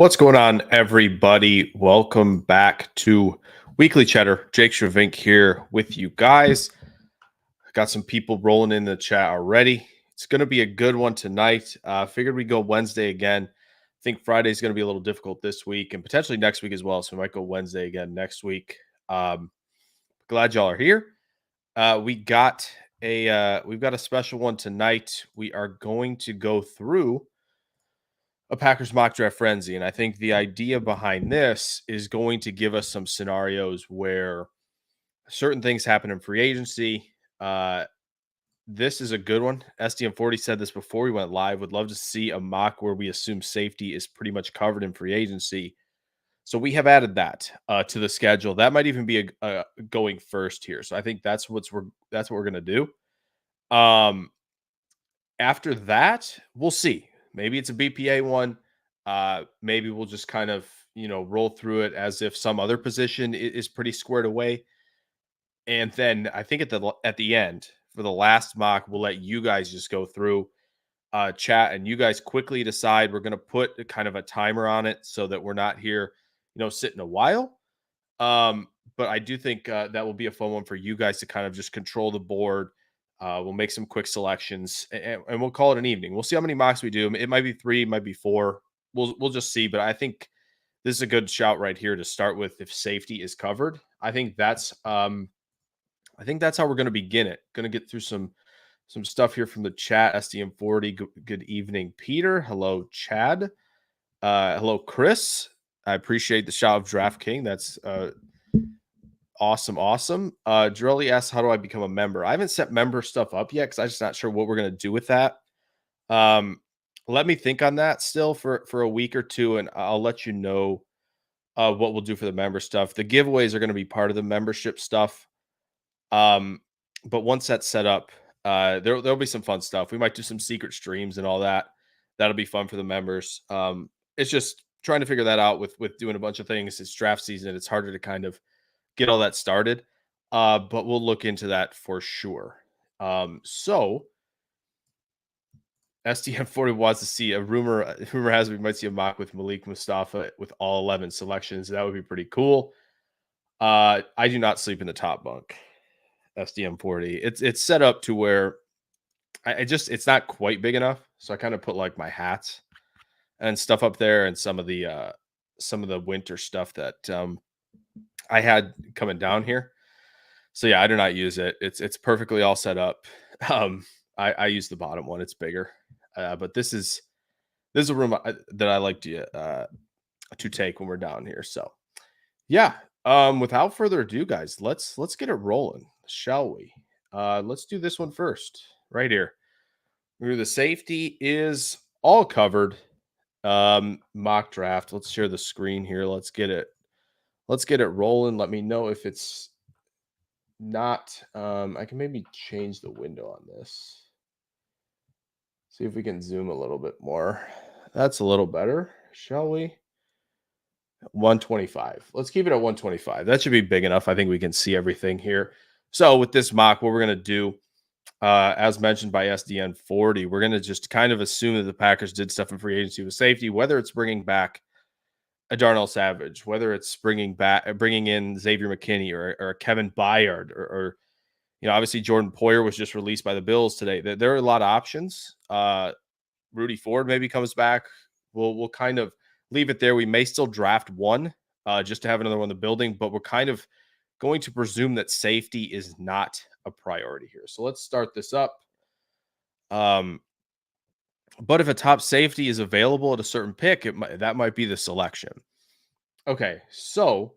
What's going on, everybody? Welcome back to Weekly Cheddar. Jake Shavink here with you guys. Got some people rolling in the chat already. It's going to be a good one tonight. Figured we'd go Wednesday again. I think Friday is going to be a little difficult this week and potentially next week as well. So we might go Wednesday again next week. Glad y'all are here. We've got a special one tonight. We are going to go through a Packers mock draft frenzy. And I think the idea behind this is going to give us some scenarios where certain things happen in free agency. This is a good one. SDM40 said this before we went live. Would love to see a mock where we assume safety is pretty much covered in free agency. So we have added that to the schedule. That might even be a going first here. So I think that's what we're gonna do. After that, we'll see. Maybe it's a BPA one. Maybe we'll just kind of, roll through it as if some other position is pretty squared away. And then I think at the end for the last mock, we'll let you guys just go through chat and you guys quickly decide. We're going to put kind of a timer on it so that we're not here, sitting a while. But I do think that will be a fun one for you guys to kind of just control the board. We'll make some quick selections and we'll call it an evening. We'll see how many mocks we do. It might be 3, it might be 4. We'll just see. But I think this is a good shout right here to start with. If safety is covered, I think that's how we're going to begin it. Going to get through some stuff here from the chat. SDM40. Good evening, Peter. Hello, Chad. Hello, Chris. I appreciate the shout of DraftKings. That's awesome. Drelly asks, how do I become a member? I haven't set member stuff up yet because I'm just not sure what we're going to do with that. Let me think on that still for a week or two, and I'll let you know what we'll do for the member stuff. The giveaways are going to be part of the membership stuff. But once that's set up, there'll be some fun stuff. We might do some secret streams and all that. That'll be fun for the members. It's just trying to figure that out with doing a bunch of things. It's draft season. It's harder to kind of get all that started. But we'll look into that for sure. So STM40 wants to see a rumor has we might see a mock with Malik Mustafa with all 11 selections. That would be pretty cool. I do not sleep in the top bunk. SDM40. It's set up to where it's not quite big enough. So I kind of put like my hats and stuff up there and some of the winter stuff that I had coming down here. So yeah, I do not use it. It's perfectly all set up. I use the bottom one. It's bigger. But this is a room that I like to take when we're down here. So yeah. Without further ado, guys, let's get it rolling, shall we? Let's do this one first, right here. The safety is all covered. Mock draft. Let's share the screen here. Let's get it rolling. Let me know if it's not. I can maybe change the window on this. See if we can zoom a little bit more. That's a little better, shall we? 125. Let's keep it at 125. That should be big enough. I think we can see everything here. So with this mock, what we're going to do, as mentioned by SDN40, we're going to just kind of assume that the Packers did stuff in free agency with safety, whether it's bringing back a Darnell Savage, whether it's bringing in Xavier McKinney or a Kevin Byard or obviously Jordan Poyer was just released by the Bills today. There are a lot of options. Rudy Ford maybe comes back. We'll kind of leave it there. We may still draft one just to have another one in the building, but we're kind of going to presume that safety is not a priority here. So let's start this up. But if a top safety is available at a certain pick, that might be the selection. Okay, so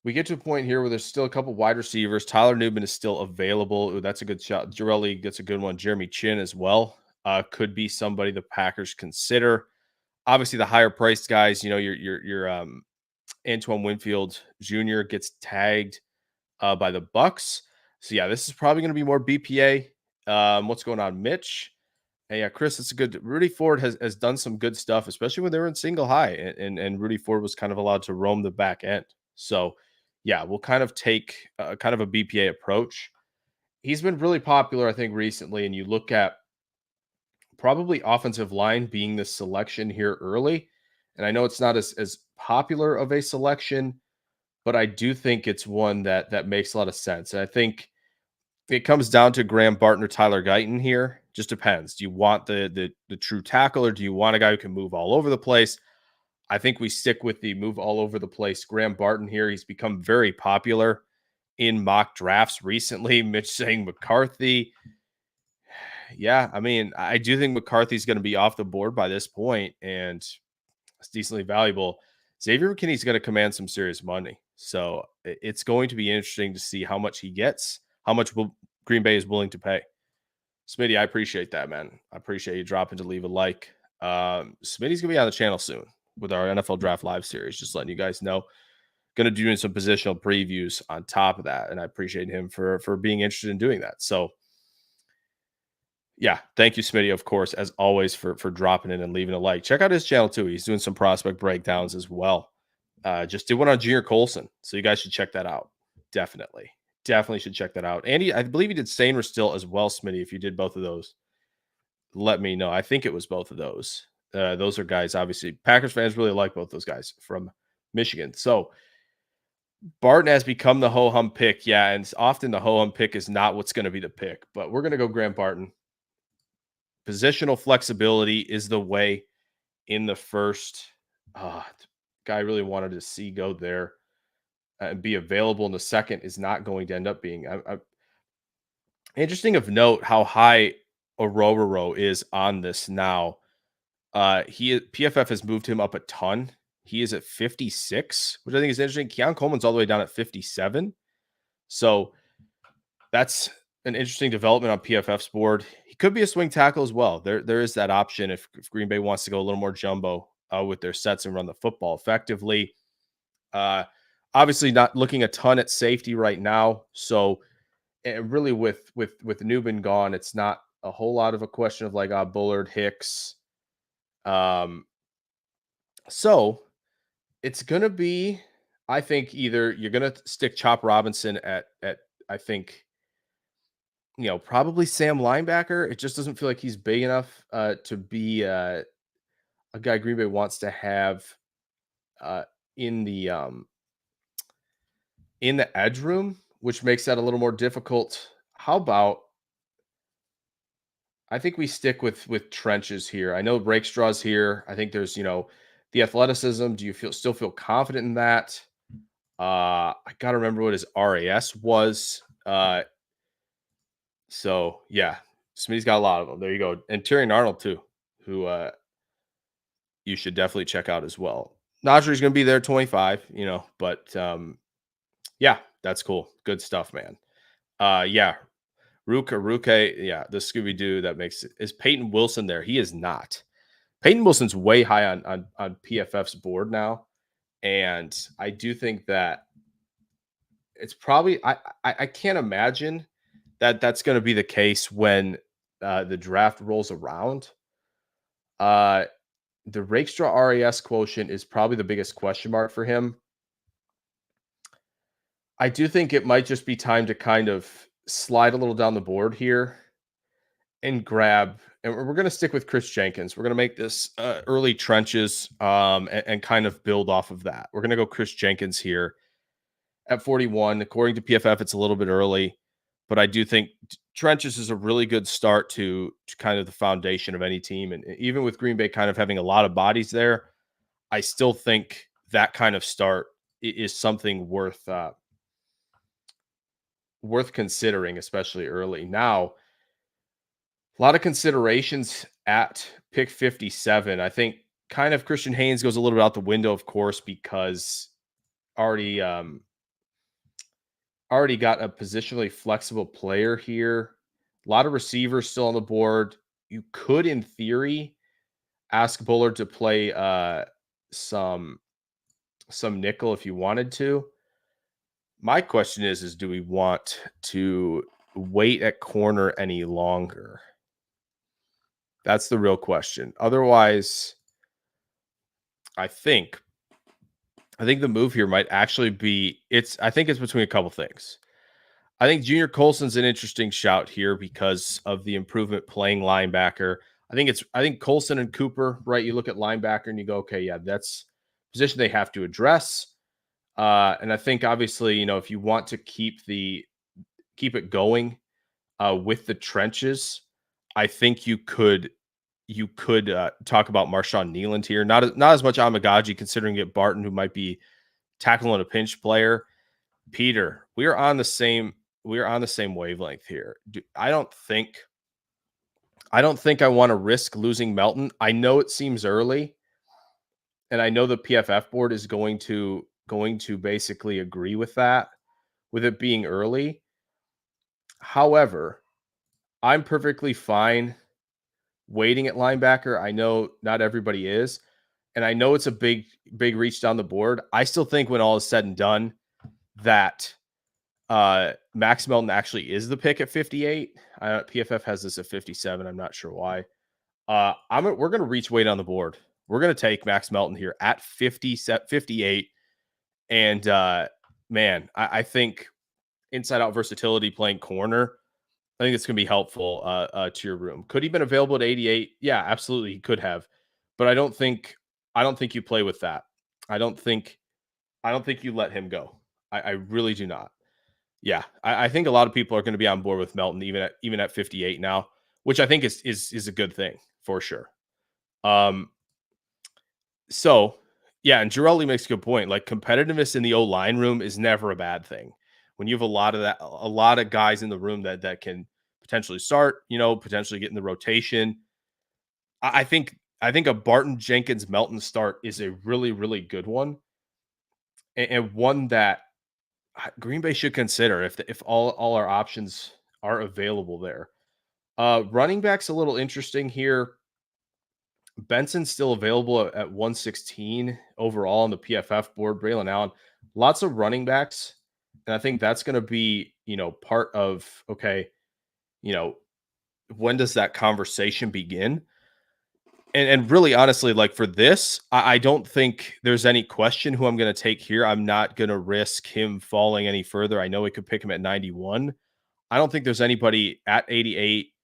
we get to a point here where there's still a couple wide receivers. Tyler Newman is still available. Ooh, that's a good shot. Jarrelli gets a good one. Jeremy Chin as well. Could be somebody the Packers consider. Obviously, the higher priced guys, your Antoine Winfield Jr. gets tagged by the Bucks. So yeah, this is probably going to be more BPA. What's going on, Mitch? Hey, yeah, Chris, it's a good. Rudy Ford has done some good stuff, especially when they were in single high, and Rudy Ford was kind of allowed to roam the back end. So yeah, we'll kind of take kind of a BPA approach. He's been really popular, I think, recently, and you look at probably offensive line being the selection here early. And I know it's not as popular of a selection, but I do think it's one that makes a lot of sense. And I think it comes down to Graham Barton or Tyler Guyton here. Just depends. Do you want the true tackle, or do you want a guy who can move all over the place? I think we stick with the move all over the place Graham Barton here. He's become very popular in mock drafts recently. Mitch saying McCarthy. Yeah, I mean, I do think McCarthy's going to be off the board by this point, and it's decently valuable. Xavier McKinney's going to command some serious money. So it's going to be interesting to see how much he gets, how much Green Bay is willing to pay. Smitty, I appreciate that, man. I appreciate you dropping to leave a like. Smitty's going to be on the channel soon with our NFL Draft Live series, just letting you guys know. Going to doing some positional previews on top of that, and I appreciate him for being interested in doing that. So, yeah, thank you, Smitty, of course, as always, for dropping in and leaving a like. Check out his channel too. He's doing some prospect breakdowns as well. Just did one on Junior Colson, so you guys should check that out. Definitely should check that out. And I believe he did Stainer still as well, Smitty. If you did both of those, let me know. I think it was both of those. Those are guys, obviously, Packers fans really like both those guys from Michigan. So Barton has become the ho-hum pick. Yeah, and often the ho-hum pick is not what's going to be the pick, but we're going to go Graham Barton. Positional flexibility is the way in the first. Guy really wanted to see go there and be available in the second is not going to end up being. Interesting of note how high Orororo is on this now. PFF has moved him up a ton. He is at 56, which I think is interesting. Keon Coleman's all the way down at 57. So that's an interesting development on PFF's board. He could be a swing tackle as well. There is that option if Green Bay wants to go a little more jumbo with their sets and run the football effectively. Obviously not looking a ton at safety right now. So really with Newman gone, it's not a whole lot of a question of like Bullard, Hicks. So it's going to be, I think, either you're going to stick Chop Robinson at I think, probably Sam linebacker. It just doesn't feel like he's big enough to be a guy Green Bay wants to have in the edge room, which makes that a little more difficult. How about I think we stick with trenches here. I know Rakestraw's here. I think there's, the athleticism. Do you still feel confident in that? I got to remember what his RAS was. So yeah, Smitty's got a lot of them. There you go. And Tyrion Arnold too, who you should definitely check out as well. Najee's going to be there 25, but yeah, that's cool. Good stuff, man. Yeah. Ruke, yeah, the Scooby-Doo that makes it. Is Peyton Wilson there? He is not. Peyton Wilson's way high on PFF's board now. And I do think that it's probably I can't imagine that that's going to be the case when the draft rolls around. The Rakestraw RAS quotient is probably the biggest question mark for him. I do think it might just be time to kind of slide a little down the board here and grab, and we're going to stick with Chris Jenkins. We're going to make this early trenches and kind of build off of that. We're going to go Chris Jenkins here at 41. According to PFF, it's a little bit early, but I do think trenches is a really good start to kind of the foundation of any team. And even with Green Bay kind of having a lot of bodies there, I still think that kind of start is something worth considering, especially early. Now, a lot of considerations at pick 57. I think kind of Christian Haynes goes a little bit out the window, of course, because already got a positionally flexible player here. A lot of receivers still on the board. You could, in theory, ask Bullard to play some nickel if you wanted to. My question is do we want to wait at corner any longer? That's the real question. Otherwise, I think the move here might actually be I think it's between a couple things. I think Junior Colson's an interesting shout here because of the improvement playing linebacker. I think Colson and Cooper, right? You look at linebacker and you go, okay, yeah, that's a position they have to address. And I think obviously, if you want to keep it going with the trenches, I think you could talk about Marshawn Nealand here. Not as much Amagaji, considering it Barton, who might be tackling a pinch player. Peter, we are on the same wavelength here. I don't think I want to risk losing Melton. I know it seems early, and I know the PFF board is going to basically agree with that, with it being early. However, I'm perfectly fine waiting at linebacker. I know not everybody is, and I know it's a big reach down the board. I still think when all is said and done that Max Melton actually is the pick at 58. PFF has this at 57. I'm not sure why. We're going to reach way down the board. We're going to take Max Melton here at 58. And man, I think inside out versatility playing corner, I think it's going to be helpful to your room. Could he been available at 88? Yeah, absolutely, he could have. But I don't think you play with that. I don't think I don't think you let him go. I really do not. Yeah, I think a lot of people are going to be on board with Melton even at 58 now, which I think is a good thing for sure. Um, so yeah, and Girelli makes a good point. Like competitiveness in the O line room is never a bad thing. When you have a lot of guys in the room that can potentially start, potentially get in the rotation. I think a Barton Jenkins Melton start is a really good one, and one that Green Bay should consider if all our options are available there. Running back's a little interesting here. Benson's still available at 116 overall on the PFF board. Braylon Allen, lots of running backs. And I think that's going to be, part of, okay, you know, when does that conversation begin? And really, honestly, like for this, I don't think there's any question who I'm going to take here. I'm not going to risk him falling any further. I know we could pick him at 91. I don't think there's anybody at 88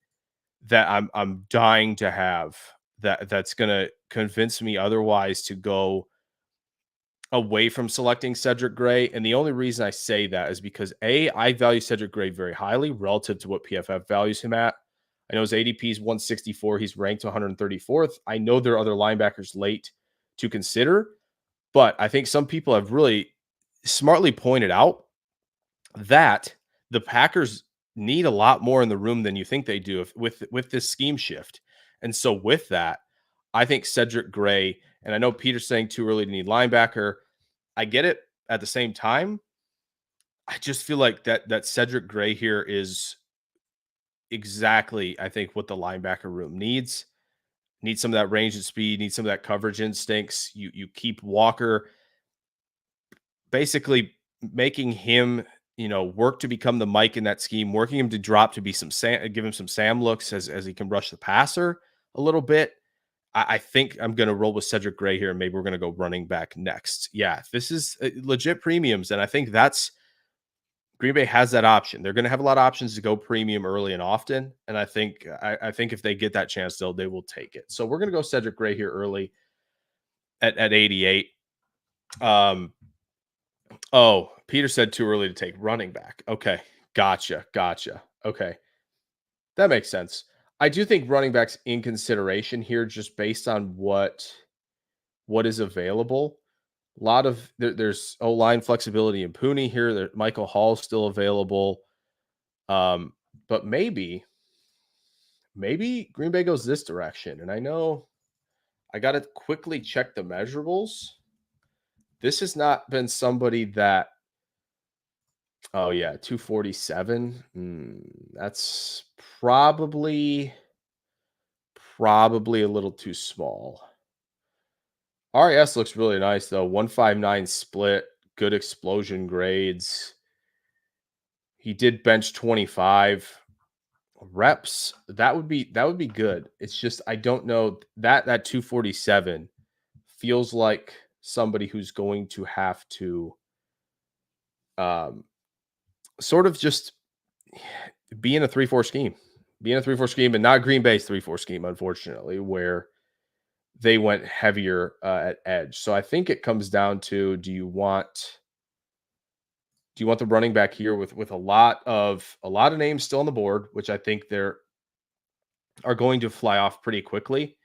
that I'm dying to have that's gonna convince me otherwise to go away from selecting Cedric Gray. And the only reason I say that is because I value Cedric Gray very highly relative to what PFF values him at. I know his ADP is 164. He's ranked 134th. I know there are other linebackers late to consider, but I think some people have really smartly pointed out that the Packers need a lot more in the room than you think they do with this scheme shift. And so with that, I think Cedric Gray, and I know Peter's saying too early to need linebacker. I get it. At the same time, I just feel like that Cedric Gray here is exactly, I think, what the linebacker room needs. Needs some of that range and speed, needs some of that coverage instincts. You keep Walker basically making him, work to become the Mike in that scheme, working him to drop to be give him some Sam looks as he can rush the passer a little bit. I think I'm going to roll with Cedric Gray here, and maybe we're going to go running back next. Yeah, this is legit premiums, and I think that's Green Bay has that option. They're going to have a lot of options to go premium early and often, and I think if they get that chance, they will take it. So we're going to go Cedric Gray here early at 88. Oh, Peter said too early to take running back. Okay. Gotcha. Okay. That makes sense. I do think running back's in consideration here just based on what is available. A lot of there's O-line flexibility in Pooney here. Michael Hall's still available. But maybe Green Bay goes this direction. And I know I got to quickly check the measurables. This has not been somebody that. Oh yeah, 247. That's probably a little too small. RAS looks really nice though. 159 split, good explosion grades. He did bench 25 reps. That would be good. It's just I don't know that 247 feels like somebody who's going to have to um sort of just be in a 3-4 scheme. being a 3-4 scheme and not Green Bay's 3-4 scheme, unfortunately, where they went heavier at edge. So I think it comes down to do you want the running back here with a lot of names still on the board, which I think they're are going to fly off pretty quickly.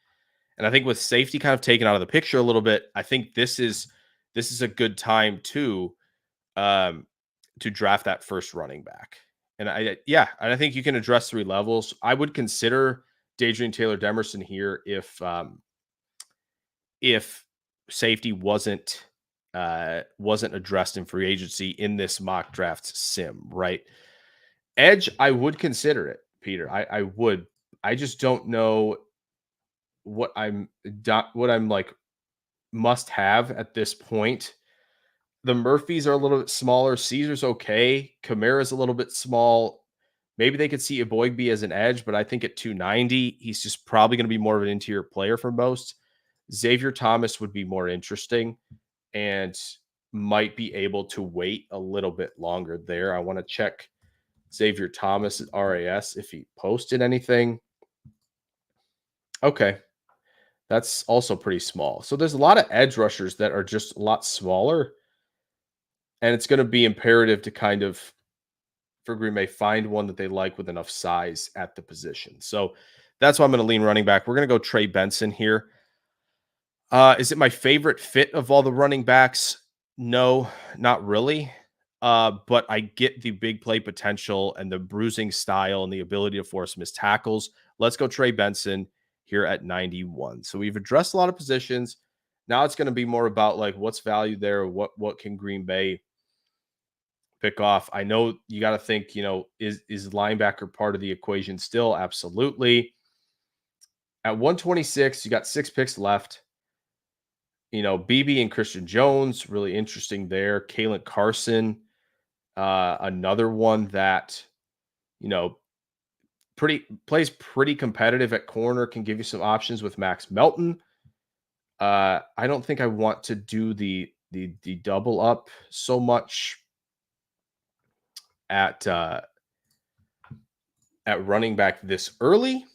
And I think with safety kind of taken out of the picture a little bit, I think this is a good time um to draft that first running back. And I think you can address three levels. I would consider Dadrian Taylor Demerson here if safety wasn't addressed in free agency in this mock draft sim, right? Edge, I would consider it, Peter. I would. I just don't know what I'm like must have at this point. The Murphys are a little bit smaller. Caesar's okay. Kamara's a little bit small. Maybe they could see Eboigbe as an edge, but I think at 290, he's just probably going to be more of an interior player for most. Xavier Thomas would be more interesting and might be able to wait a little bit longer there. I want to check Xavier Thomas at RAS if he posted anything. Okay. That's also pretty small. So there's a lot of edge rushers that are just a lot smaller. And it's going to be imperative to kind of, for Green Bay, find one that they like with enough size at the position. So that's why I'm going to lean running back. We're going to go Trey Benson here. Is it my favorite fit of all the running backs? No, not really. But I get the big play potential and the bruising style and the ability to force missed tackles. Let's go Trey Benson here at 91. So we've addressed a lot of positions. Now it's going to be more about like what's value there, what can Green Bay pick off. I know you got to think, is linebacker part of the equation still? Absolutely. At 126, you got 6 picks left. BB and Christian Jones, really interesting there. Kalen Carson, another one that, you know, plays pretty competitive at corner, can give you some options with Max Melton. I don't think I want to do the double up so much at running back this early.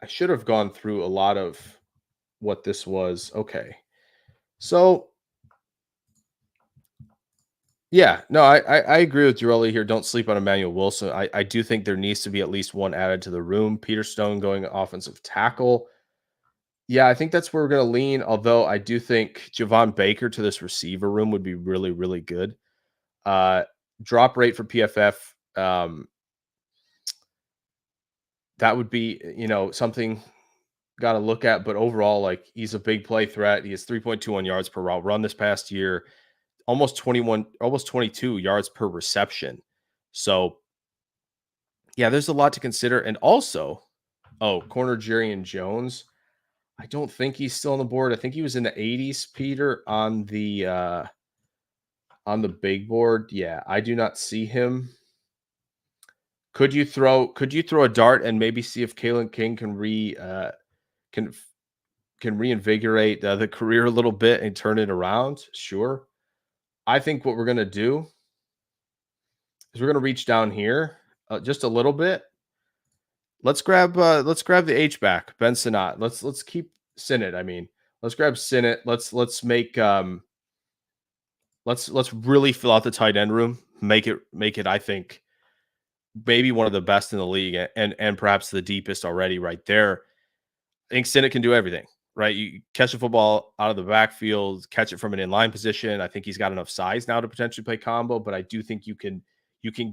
I should have gone through a lot of what this was. Okay. So yeah, no, I agree with Girelli here. Don't sleep on Emmanuel Wilson. I do think there needs to be at least one added to the room. Peter Stone going offensive tackle. Yeah, I think that's where we're going to lean. Although I do think Javon Baker to this receiver room would be really, really good. Drop rate for PFF. That would be, something got to look at. But overall, like he's a big play threat. He has 3.21 yards per route run this past year, almost 21, almost 22 yards per reception. So yeah, there's a lot to consider. And also, corner Jerry Jones. I don't think he's still on the board. I think he was in the 80s, Peter, on the big board. Yeah, I do not see him. Could you throw a dart and maybe see if Kalen King can reinvigorate the career a little bit and turn it around? Sure. I think what we're gonna do is we're gonna reach down here just a little bit. Let's grab the H back, Ben Sinnott. Let's keep Sinnott. I mean, let's grab Sinnott. Let's make let's really fill out the tight end room. Make it. I think maybe one of the best in the league and perhaps the deepest already right there. I think Sinnott can do everything, right? You catch a football out of the backfield, catch it from an inline position. I think he's got enough size now to potentially play combo, but I do think you can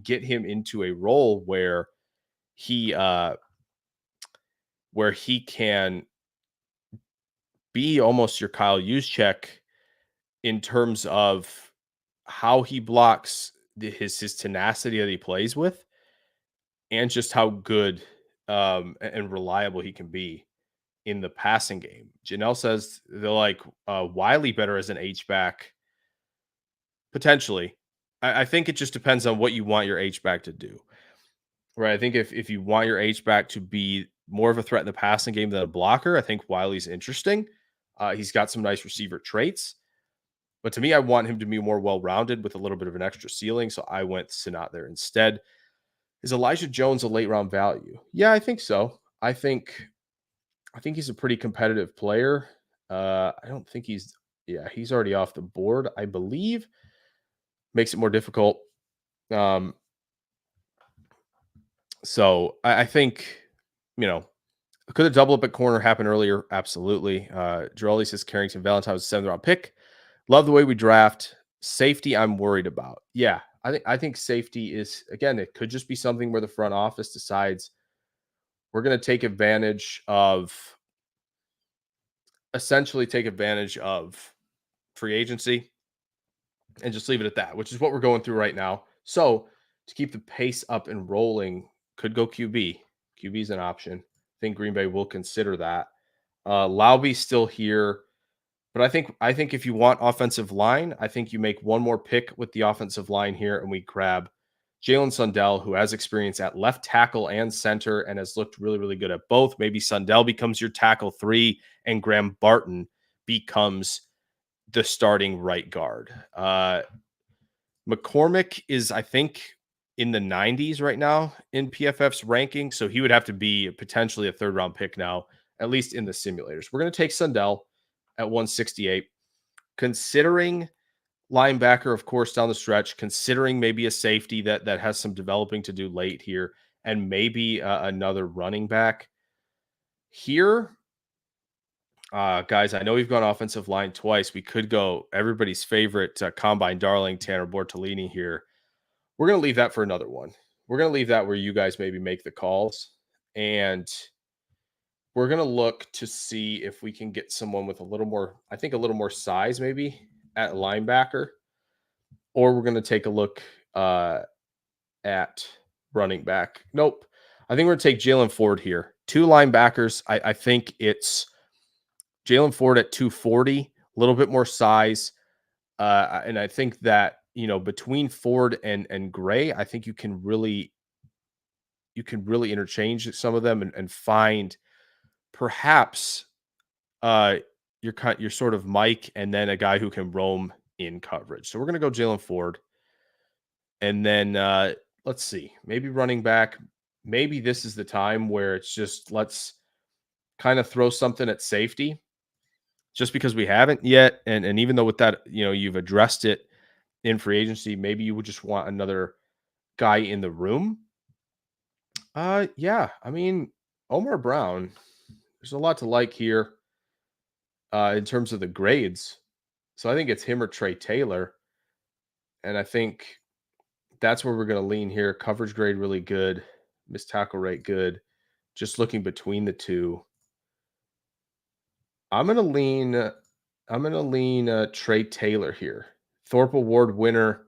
get him into a role where he can be almost your Kyle Juszczyk in terms of how he blocks, his tenacity that he plays with, and just how good and reliable he can be in the passing game. Janelle says they're like Wiley better as an H-back. Potentially. I think it just depends on what you want your H-back to do. Right. I think if you want your H-back to be more of a threat in the passing game than a blocker, I think Wiley's interesting. He's got some nice receiver traits. But to me, I want him to be more well-rounded with a little bit of an extra ceiling. So I went Sinnott there instead. Is Elijah Jones a late round value? Yeah, I think so. I think he's a pretty competitive player. I don't think he's already off the board, I believe. Makes it more difficult. Um, so I think, you know, could a double up at corner happen earlier? Absolutely. Girelli says Carrington Valentine was a 7th round pick. Love the way we draft. Safety, I'm worried about. Yeah, I think safety is, again, it could just be something where the front office decides we're going to take advantage of free agency and just leave it at that, which is what we're going through right now. So to keep the pace up and rolling, could go QB. QB is an option. I think Green Bay will consider that. Lauby's still here, but I think if you want offensive line, I think you make one more pick with the offensive line here, and we grab Jalen Sundell, who has experience at left tackle and center and has looked really, really good at both. Maybe Sundell becomes your tackle 3, and Graham Barton becomes the starting right guard. McCormick is, I think, in the 90s right now in PFF's ranking, so he would have to be potentially a 3rd-round pick now, at least in the simulators. We're going to take Sundell at 168, considering linebacker, of course, down the stretch, considering maybe a safety that has some developing to do late here, and maybe another running back here. Guys, I know we've gone offensive line twice. We could go everybody's favorite combine darling, Tanner Bortolini here. We're going to leave that for another one. We're going to leave that where you guys maybe make the calls. And we're going to look to see if we can get someone with a little more size maybe at linebacker. Or we're going to take a look at running back. Nope. I think we're going to take Jalen Ford here. 2 linebackers. I think it's Jalen Ford at 240, a little bit more size. And I think that, between Ford and Gray, I think you can really interchange some of them and find perhaps your sort of Mike and then a guy who can roam in coverage. So we're going to go Jalen Ford. And then let's see, maybe running back. Maybe this is the time where it's just let's kind of throw something at safety just because we haven't yet. And even though with that, you've addressed it in free agency, maybe you would just want another guy in the room. Yeah, I mean, Omar Brown, there's a lot to like here in terms of the grades. So I think it's him or Trey Taylor. And I think that's where we're going to lean here. Coverage grade really good. Missed tackle rate good. Just looking between the two. I'm going to lean Trey Taylor here. Thorpe Award winner.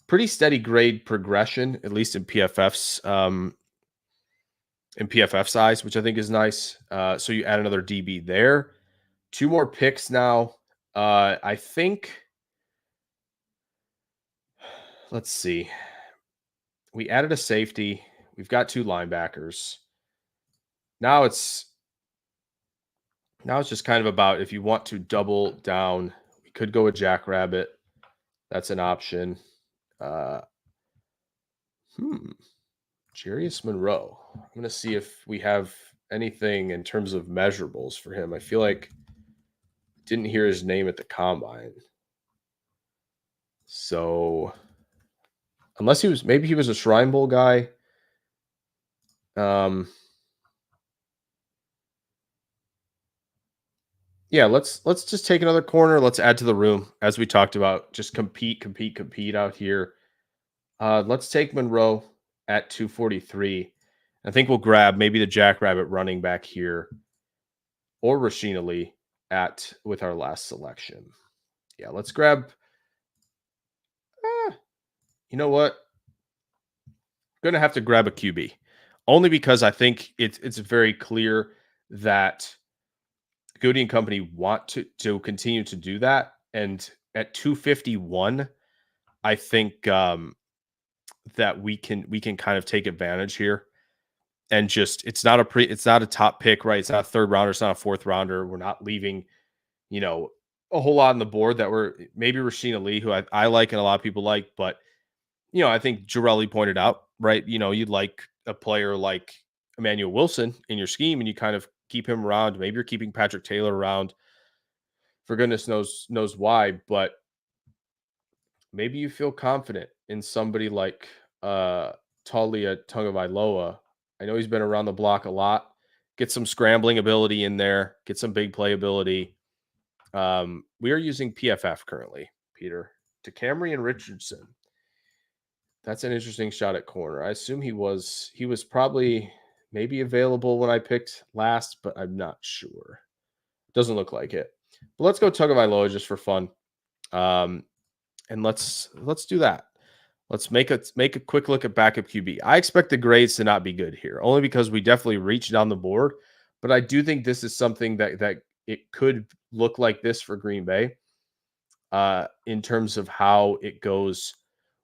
Pretty steady grade progression, at least in PFF's in PFF size, which I think is nice. So you add another DB there. 2 more picks now. I think, let's see. We added a safety. We've got 2 linebackers. Now it's just kind of about if you want to double down, we could go with Jackrabbit. That's an option. Jarius Monroe. I'm going to see if we have anything in terms of measurables for him. I feel like I didn't hear his name at the combine. So unless maybe he was a Shrine Bowl guy. Yeah, let's just take another corner. Let's add to the room, as we talked about. Just compete out here. Let's take Monroe at 243. I think we'll grab maybe the Jackrabbit running back here, or Rasheen Ali with our last selection. Yeah, let's grab. You know what? I'm gonna have to grab a QB, only because I think it's very clear that Goody and company want to continue to do that. And at 251, I think that we can kind of take advantage here. And just it's not a top pick, right? It's not a 3rd rounder, it's not a 4th rounder. We're not leaving, a whole lot on the board that we're maybe Rasheen Ali, who I like and a lot of people like, but I think Girelli pointed out, right? You'd like a player like Emmanuel Wilson in your scheme, and you kind of keep him around. Maybe you're keeping Patrick Taylor around for goodness knows why, but maybe you feel confident in somebody like Talia Tungavailoa. I know he's been around the block a lot. Get some scrambling ability in there, get some big play ability. We are using PFF currently, Peter. To Camry and Richardson. That's an interesting shot at corner. I assume he was probably maybe available when I picked last, but I'm not sure. Doesn't look like it. But let's go Tagovailoa just for fun. Um, and let's do that. Let's make a quick look at backup QB. I expect the grades to not be good here, only because we definitely reached down the board. But I do think this is something that it could look like this for Green Bay, in terms of how it goes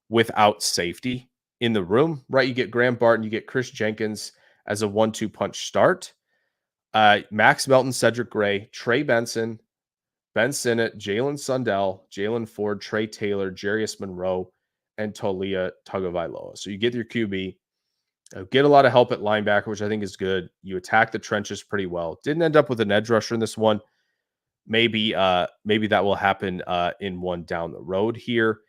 without safety in the room. Right, you get Graham Barton, you get Chris Jenkins as a 1-2 punch start. Max Melton, Cedric Gray, Trey Benson, Ben Sinnott, Jalen Sundell, Jalen Ford, Trey Taylor, Jarius Monroe, and Tolia Tagovailoa. So you get your QB, get a lot of help at linebacker, which I think is good. You attack the trenches pretty well. Didn't end up with an edge rusher in this one. Maybe that will happen in one down the road here.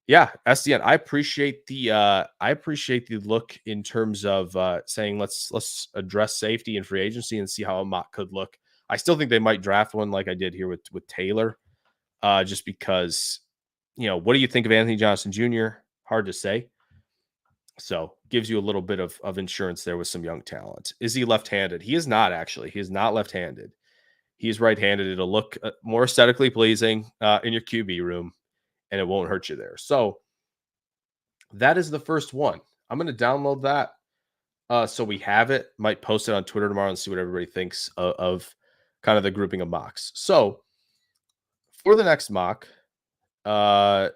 Yeah, SDN. I appreciate the look in terms of saying let's address safety and free agency and see how a mock could look. I still think they might draft one like I did here with Taylor, just because what do you think of Anthony Johnson Jr.? Hard to say. So gives you a little bit of insurance there with some young talent. Is he left-handed? He is not actually. He is not left-handed. He's right-handed. It'll look more aesthetically pleasing in your QB room, and it won't hurt you there. So that is the first one. I'm going to download that so we have it. Might post it on Twitter tomorrow and see what everybody thinks of kind of the grouping of mocks. So for the next mock, uh,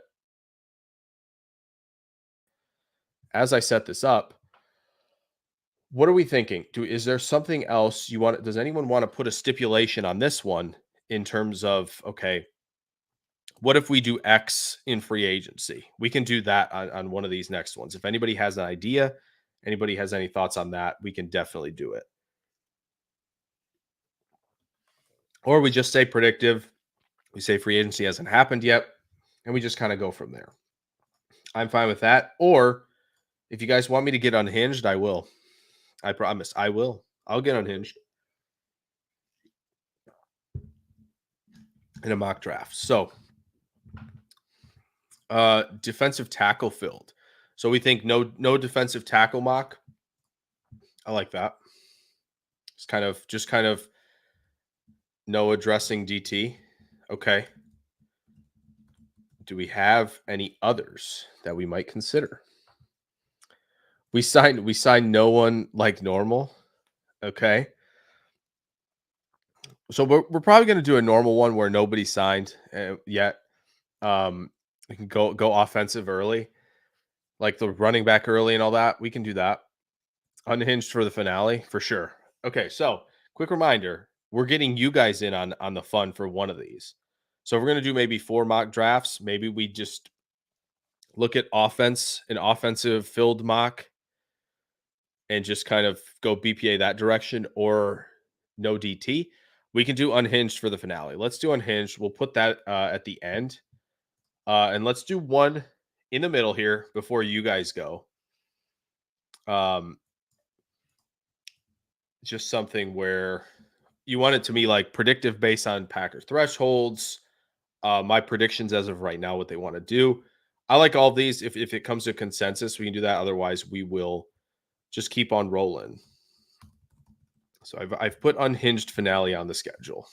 as I set this up, what are we thinking? Is there something else you want? Does anyone want to put a stipulation on this one in terms of, okay, what if we do X in free agency? We can do that on one of these next ones. If anybody has an idea, anybody has any thoughts on that, we can definitely do it. Or we just say predictive. We say free agency hasn't happened yet, and we just kind of go from there. I'm fine with that. Or if you guys want me to get unhinged, I will. I promise I will. I'll get unhinged in a mock draft. So, defensive tackle filled. So we think no defensive tackle mock. I like that. It's just kind of no addressing DT. Okay. Do we have any others that we might consider? We signed no one like normal. Okay. So we're probably going to do a normal one where nobody signed yet. We can go offensive early, like the running back early and all that. We can do that. Unhinged for the finale for sure. Okay, so quick reminder: we're getting you guys in on the fun for one of these. So we're going to do maybe 4 mock drafts. Maybe we just look at an offensive filled mock, and just kind of go BPA that direction, or no DT. We can do unhinged for the finale. Let's do unhinged. We'll put that at the end. And let's do one in the middle here before you guys go. Um, just something where you want it to be like predictive based on Packer thresholds. My predictions as of right now, what they want to do. I like all of these. If it comes to consensus, we can do that. Otherwise, we will just keep on rolling. So I've put unhinged finale on the schedule.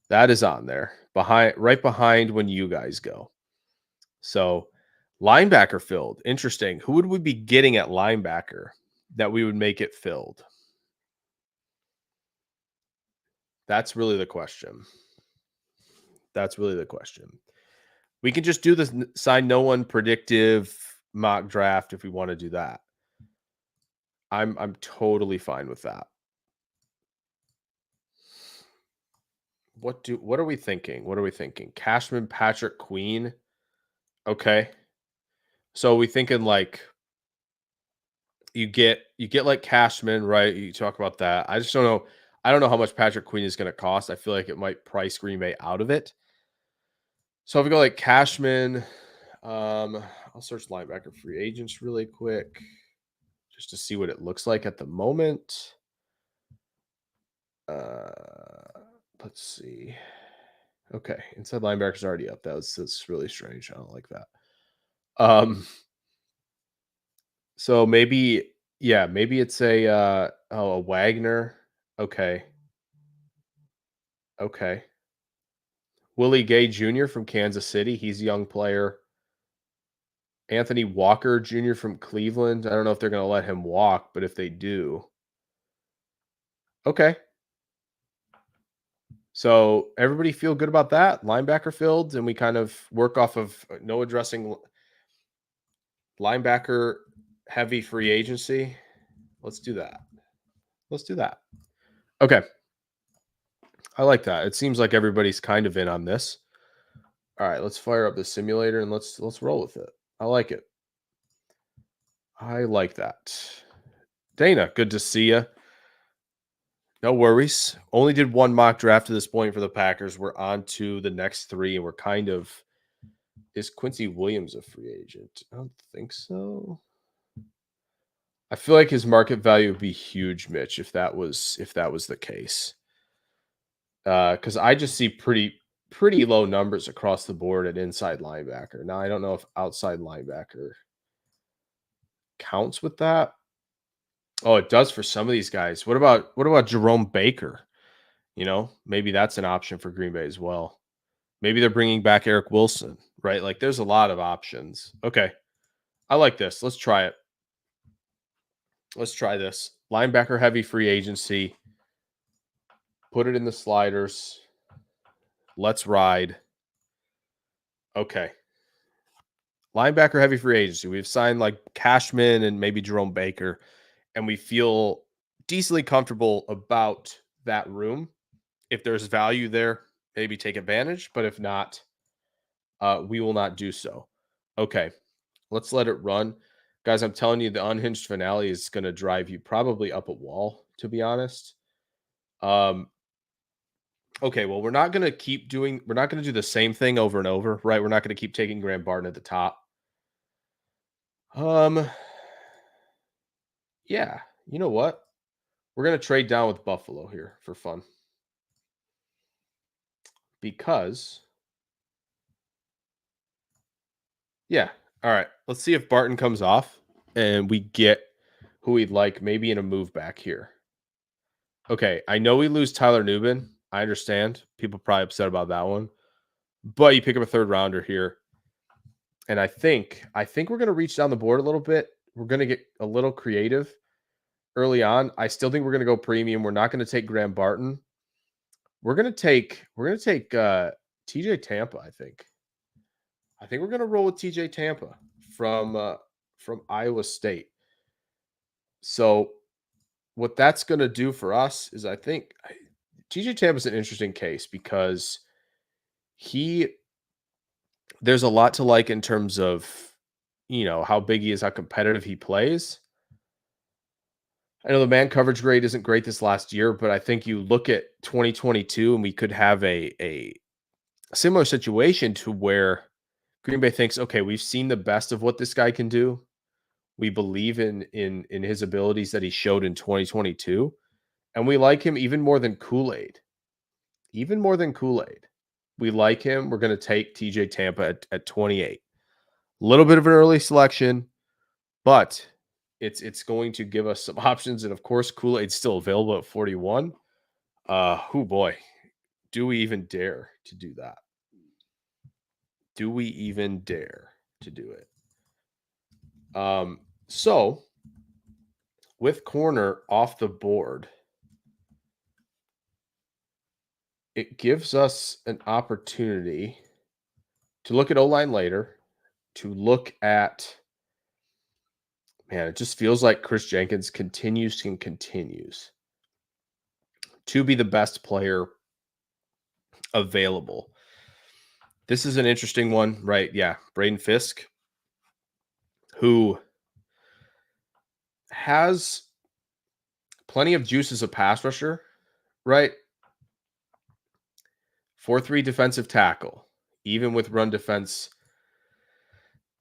That is on there right behind when you guys go. So linebacker filled. Interesting. Who would we be getting at linebacker that we would make it filled? That's really the question. That's really the question. We can just do this sign no one predictive mock draft if we want to do that. I'm totally fine with that. What are we thinking? What are we thinking? Cashman, Patrick, Queen. Okay. So we thinking like you get like Cashman, right? You talk about that. I just don't know. I don't know how much Patrick Queen is going to cost. I feel like it might price Green Bay out of it. So if we go like Cashman, I'll search linebacker free agents really quick just to see what it looks like at the moment. Uh, let's see. Okay, inside linebacker's already up. That's really strange. I don't like that. So maybe, yeah, maybe it's a Wagner. Okay, okay. Willie Gay Jr. from Kansas City. He's a young player. Anthony Walker Jr. from Cleveland. I don't know if they're going to let him walk, but if they do, okay. So everybody feel good about that linebacker field, and we kind of work off of no addressing linebacker heavy free agency. Let's do that. Let's do that. Okay, I like that. It seems like everybody's kind of in on this. All right, let's fire up the simulator and let's roll with it. I like it. I like that. Dana, good to see you. No worries. Only did one mock draft to this point for the Packers. We're on to the next three, and we're kind of is Quincy Williams a free agent? I don't think so. I feel like his market value would be huge, Mitch, if that was the case. Because I just see pretty low numbers across the board at inside linebacker. Now I don't know if outside linebacker counts with that. Oh, it does for some of these guys. What about Jerome Baker? Maybe that's an option for Green Bay as well. Maybe they're bringing back Eric Wilson, right? Like there's a lot of options. Okay. I like this. Let's try it. Let's try this. Linebacker heavy free agency. Put it in the sliders. Let's ride. Okay. Linebacker heavy free agency. We've signed like Cashman and maybe Jerome Baker, and we feel decently comfortable about that room. If there's value there, maybe take advantage. But if not, we will not do so. Okay. Let's let it run. Guys, I'm telling you, the unhinged finale is going to drive you probably up a wall, to be honest. Um, okay, well, we're not going to do the same thing over and over, right? We're not going to keep taking Graham Barton at the top. Um, yeah, you know what? We're going to trade down with Buffalo here for fun because, yeah. All right, let's see if Barton comes off and we get who we'd like maybe in a move back here. Okay, I know we lose Tyler Nubin. I understand. People probably upset about that one. But you pick up a third rounder here. And I think we're going to reach down the board a little bit. We're going to get a little creative early on. I still think we're going to go premium. We're not going to take Graham Barton. We're going to take TJ Tampa, I think. I think we're going to roll with TJ Tampa from Iowa State. So what that's going to do for us is I think TJ Tampa is an interesting case because he there's a lot to like in terms of how big he is, how competitive he plays. I know the man coverage grade isn't great this last year, but I think you look at 2022 and we could have a similar situation to where Green Bay thinks, okay, we've seen the best of what this guy can do. We believe in his abilities that he showed in 2022, and we like him even more than Kool-Aid. Even more than Kool-Aid. We like him. We're going to take TJ Tampa at 28. A little bit of an early selection, but it's going to give us some options. And of course, Kool-Aid's still available at 41. Oh boy. Do we even dare to do that? Do we even dare to do it? So with corner off the board, it gives us an opportunity to look at O-line later, to look at, man, it just feels like Chris Jenkins continues and continues to be the best player available. This is an interesting one, right? Yeah. Braden Fisk. who has plenty of juice as a pass rusher, right? 4-3 defensive tackle, even with run defense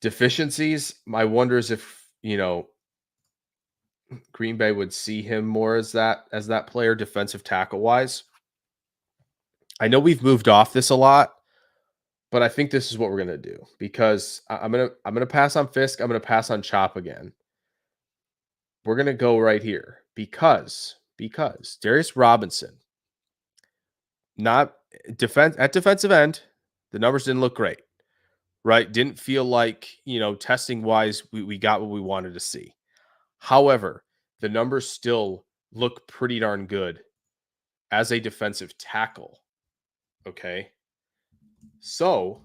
deficiencies. My wonder is if, Green Bay would see him more as that player defensive tackle wise. I know we've moved off this a lot, but I think this is what we're gonna do because I'm gonna pass on Fisk. I'm gonna pass on Chop again. We're gonna go right here because Darius Robinson, not defensive end, the numbers didn't look great, right? Didn't feel like testing wise we got what we wanted to see. However, the numbers still look pretty darn good as a defensive tackle. Okay. So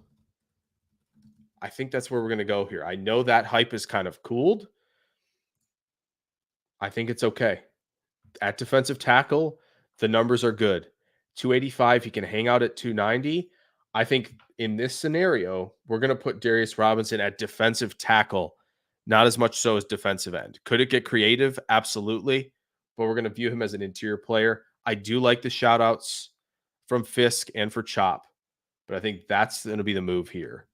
I think that's where we're going to go here. I know that hype is kind of cooled. I think it's okay. At defensive tackle, the numbers are good. 285, he can hang out at 290. I think in this scenario, we're going to put Darius Robinson at defensive tackle, not as much so as defensive end. Could it get creative? Absolutely. But we're going to view him as an interior player. I do like the shout outs from Fisk and for Chop, but I think that's going to be the move here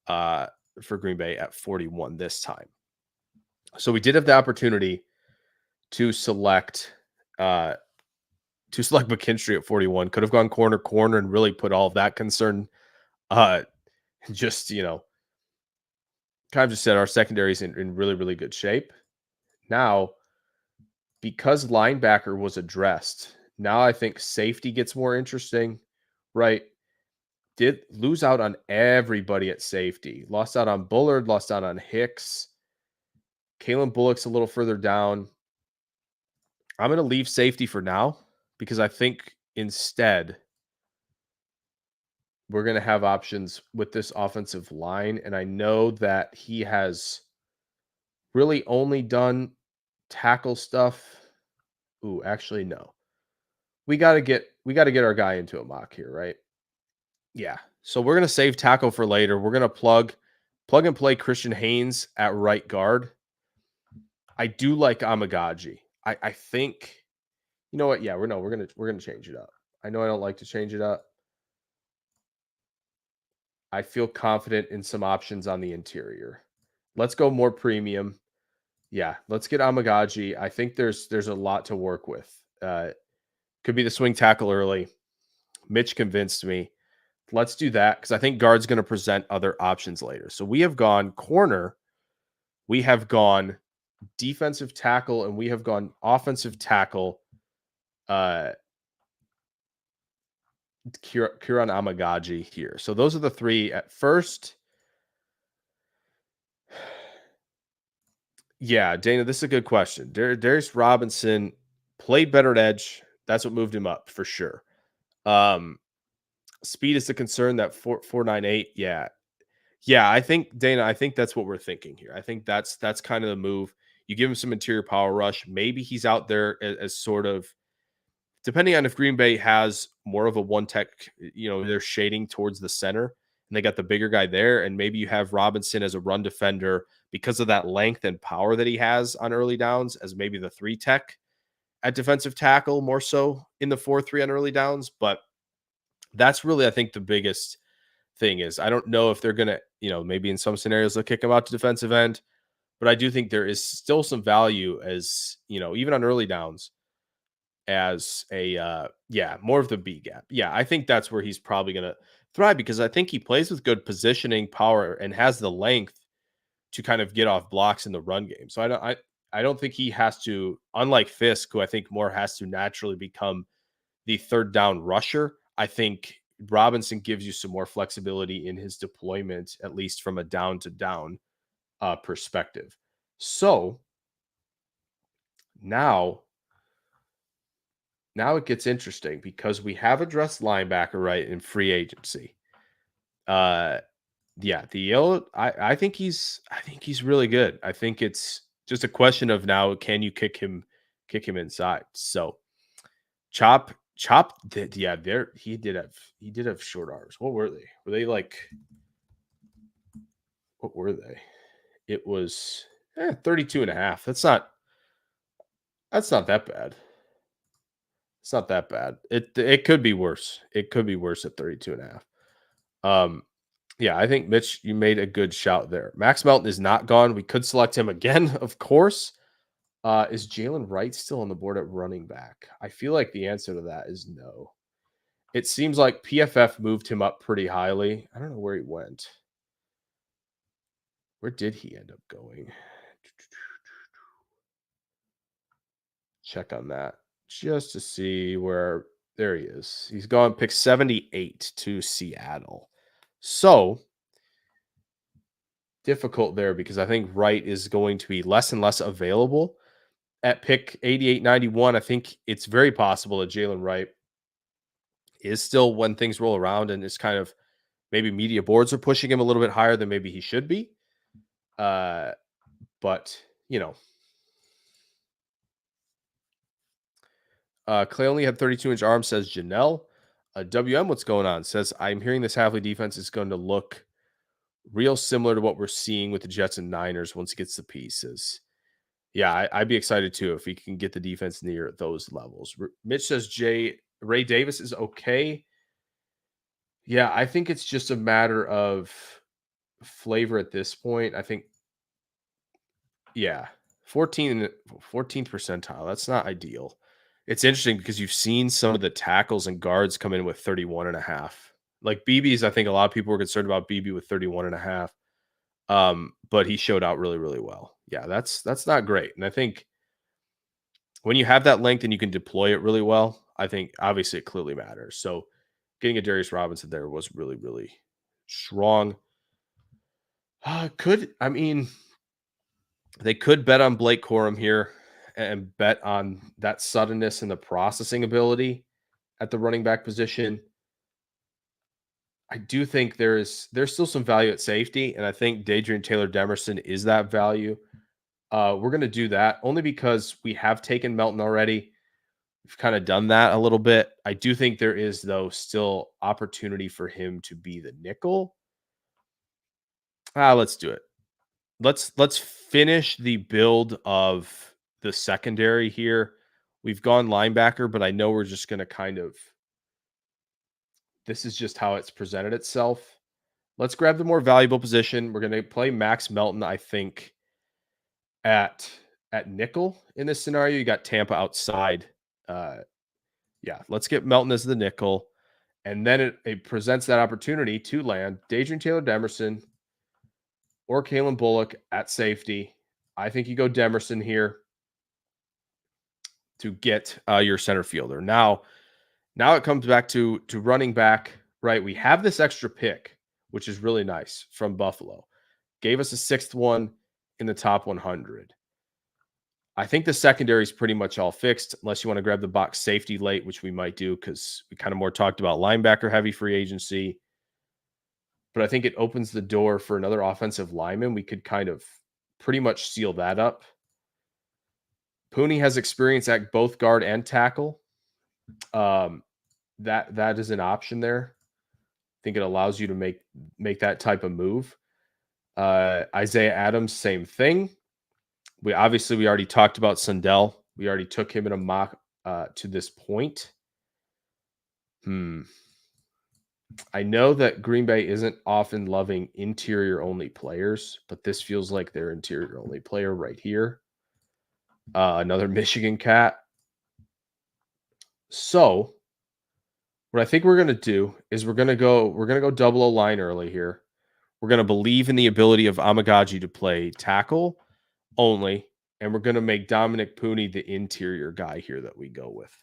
for Green Bay at 41 this time. So we did have the opportunity to select McKinstry at 41. Could have gone corner and really put all of that concern just kind of just said our secondary is in really, really good shape. Now, because linebacker was addressed, now I think safety gets more interesting, right? Did lose out on everybody at safety. Lost out on Bullard, lost out on Hicks. Kalen Bullock's a little further down. I'm going to leave safety for now because I think instead we're going to have options with this offensive line. And I know that he has really only done tackle stuff. Ooh, actually, no. We got to get our guy into a mock here, right? Yeah. So we're going to save tackle for later. We're going to plug and play Christian Haynes at right guard. I do like Amagaji. I think, you know what? Yeah, we're gonna change it up. I know I don't like to change it up. I feel confident in some options on the interior. Let's go more premium. Yeah, let's get Amagaji. I think there's a lot to work with. Could be the swing tackle early. Mitch convinced me. Let's do that because I think guard's going to present other options later. So we have gone corner, we have gone defensive tackle, and we have gone offensive tackle. Kieran Amagaji here. So those are the three at first. Yeah, Dana, this is a good question. Darius Robinson played better at edge. That's what moved him up for sure. Speed is the concern. That 4.98. Yeah. I think Dana, I think that's what we're thinking here. I think that's kind of the move. You give him some interior power rush. Maybe he's out there as sort of, depending on if Green Bay has more of a one tech, they're shading towards the center and they got the bigger guy there. And maybe you have Robinson as a run defender because of that length and power that he has on early downs as maybe the 3 tech at defensive tackle, more so in the 4-3 on early downs. But that's really, I think, the biggest thing is I don't know if they're going to, maybe in some scenarios they'll kick him out to defensive end, but I do think there is still some value as, even on early downs as a, more of the B gap. Yeah, I think that's where he's probably going to thrive because I think he plays with good positioning, power, and has the length to kind of get off blocks in the run game. So I don't think he has to, unlike Fisk, who I think more has to naturally become the third down rusher. I think Robinson gives you some more flexibility in his deployment, at least from a down to down perspective. So now it gets interesting because we have addressed linebacker right in free agency. Yeah, the yellow. I think he's really good. I think it's just a question of now can you kick him inside. So Chop, yeah, he did have short arms. What were they? Were they like? What were they? it was 32 and a half. That's not that bad. It's not that bad. It could be worse. It could be worse at 32 and a half. Yeah, I think Mitch, you made a good shout there. Max Melton is not gone. We could select him again, of course. Is Jalen Wright still on the board at running back? I feel like the answer to that is no. It seems like PFF moved him up pretty highly. I don't know where he went. Where did he end up going? Check on that just to see where. There he is. He's gone pick 78 to Seattle. So difficult there because I think Wright is going to be less and less available at pick 88, 91. I think it's very possible that Jalen Wright is still, when things roll around and it's kind of maybe media boards are pushing him a little bit higher than maybe he should be. But Clay only had 32-inch arms, says Janelle. WM, what's going on? Says, I'm hearing this Halfley defense is going to look real similar to what we're seeing with the Jets and Niners once it gets the pieces. Yeah, I'd be excited too if he can get the defense near those levels. Mitch says Ray Davis is okay. Yeah, I think it's just a matter of flavor at this point. I think, yeah, 14th percentile. That's not ideal. It's interesting because you've seen some of the tackles and guards come in with 31 and a half. Like BB's, I think a lot of people were concerned about BB with 31 and a half. But he showed out really, really well. Yeah, that's not great. And I think when you have that length and you can deploy it really well, I think obviously it clearly matters. So getting a Darius Robinson there was really, really strong. They could bet on Blake Corum here and bet on that suddenness and the processing ability at the running back position. I do think there's still some value at safety, and I think Dadrian Taylor Demerson is that value. We're going to do that only because we have taken Melton already. We've kind of done that a little bit. I do think there is, though, still opportunity for him to be the nickel. Let's do it. Let's finish the build of the secondary here. We've gone linebacker, but I know we're just going to kind of. This is just how it's presented itself. Let's grab the more valuable position. We're going to play Max Melton, I think, at nickel in this scenario. You got Tampa outside. Let's get Melton as the nickel. And then it presents that opportunity to land Dadrian Taylor Demerson or Kalen Bullock at safety. I think you go Demerson here to get your center fielder. Now it comes back to running back, right? We have this extra pick, which is really nice, from Buffalo. Gave us a sixth one in the top 100. I think the secondary is pretty much all fixed, unless you want to grab the box safety late, which we might do because we kind of more talked about linebacker heavy free agency. But I think it opens the door for another offensive lineman. We could kind of pretty much seal that up. Pooney has experience at both guard and tackle. That is an option there. I think it allows you to make that type of move. Isaiah Adams, same thing. We already talked about Sundell. We already took him in a mock to this point. I know that Green Bay isn't often loving interior only players, but this feels like their interior only player right here. Another Michigan cat. So what I think we're going to do is we're going to go double O line early here. We're going to believe in the ability of Amagaji to play tackle only, and we're going to make Dominic Pooney the interior guy here that we go with.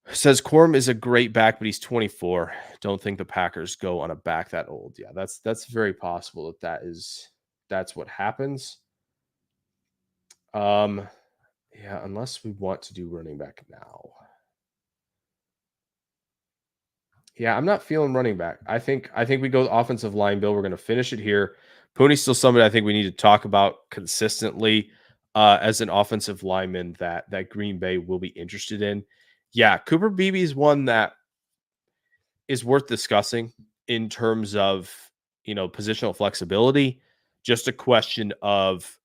Says Corum is a great back, but he's 24. Don't think the Packers go on a back that old. Yeah, that's very possible that's what happens. Yeah, unless we want to do running back now. Yeah, I'm not feeling running back. I think we go offensive line, Bill. We're going to finish it here. Pooney's still somebody I think we need to talk about consistently as an offensive lineman that Green Bay will be interested in. Yeah, Cooper Beebe is one that is worth discussing in terms of positional flexibility. Just a question of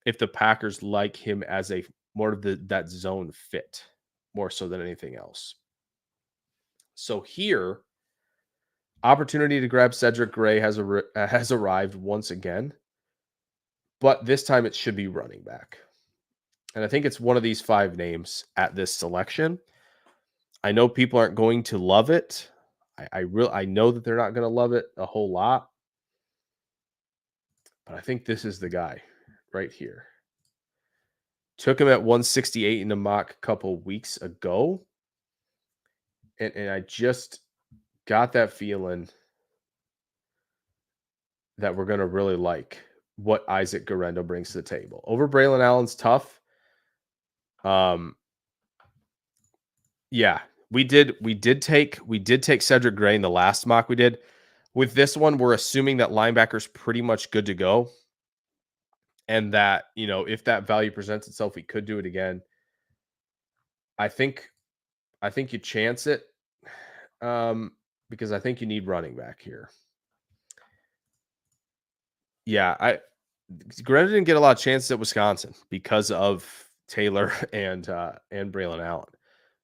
if the Packers like him as a more of that zone fit more so than anything else. So here, opportunity to grab Cedric Gray has arrived once again, but this time it should be running back. And I think it's one of these 5 names at this selection. I know people aren't going to love it. I know that they're not going to love it a whole lot, but I think this is the guy right here. Took him at 168 in a mock a couple weeks ago. And I just got that feeling that we're going to really like what Isaac Guerendo brings to the table. Over Braylon Allen's tough. Yeah, we did take Cedric Gray in the last mock we did. With this one, we're assuming that linebacker's pretty much good to go. And that, if that value presents itself, we could do it again. I think you chance it. Because I think you need running back here. Yeah, Guerendo didn't get a lot of chances at Wisconsin because of Taylor and Braylon Allen.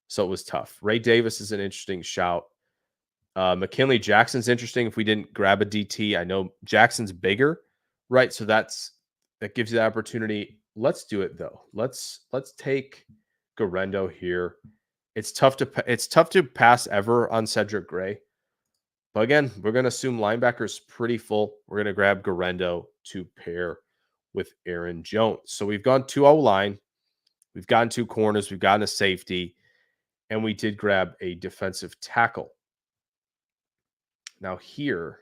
So it was tough. Ray Davis is an interesting shout. McKinley Jackson's interesting if we didn't grab a DT. I know Jackson's bigger, right? So that gives you the opportunity. Let's do it though. Let's take Guerendo here. It's tough to pass ever on Cedric Gray. But again, we're going to assume linebacker's pretty full. We're going to grab Guerendo to pair with Aaron Jones. So we've gone 2 O-line. We've gotten 2 corners. We've gotten a safety. And we did grab a defensive tackle. Now here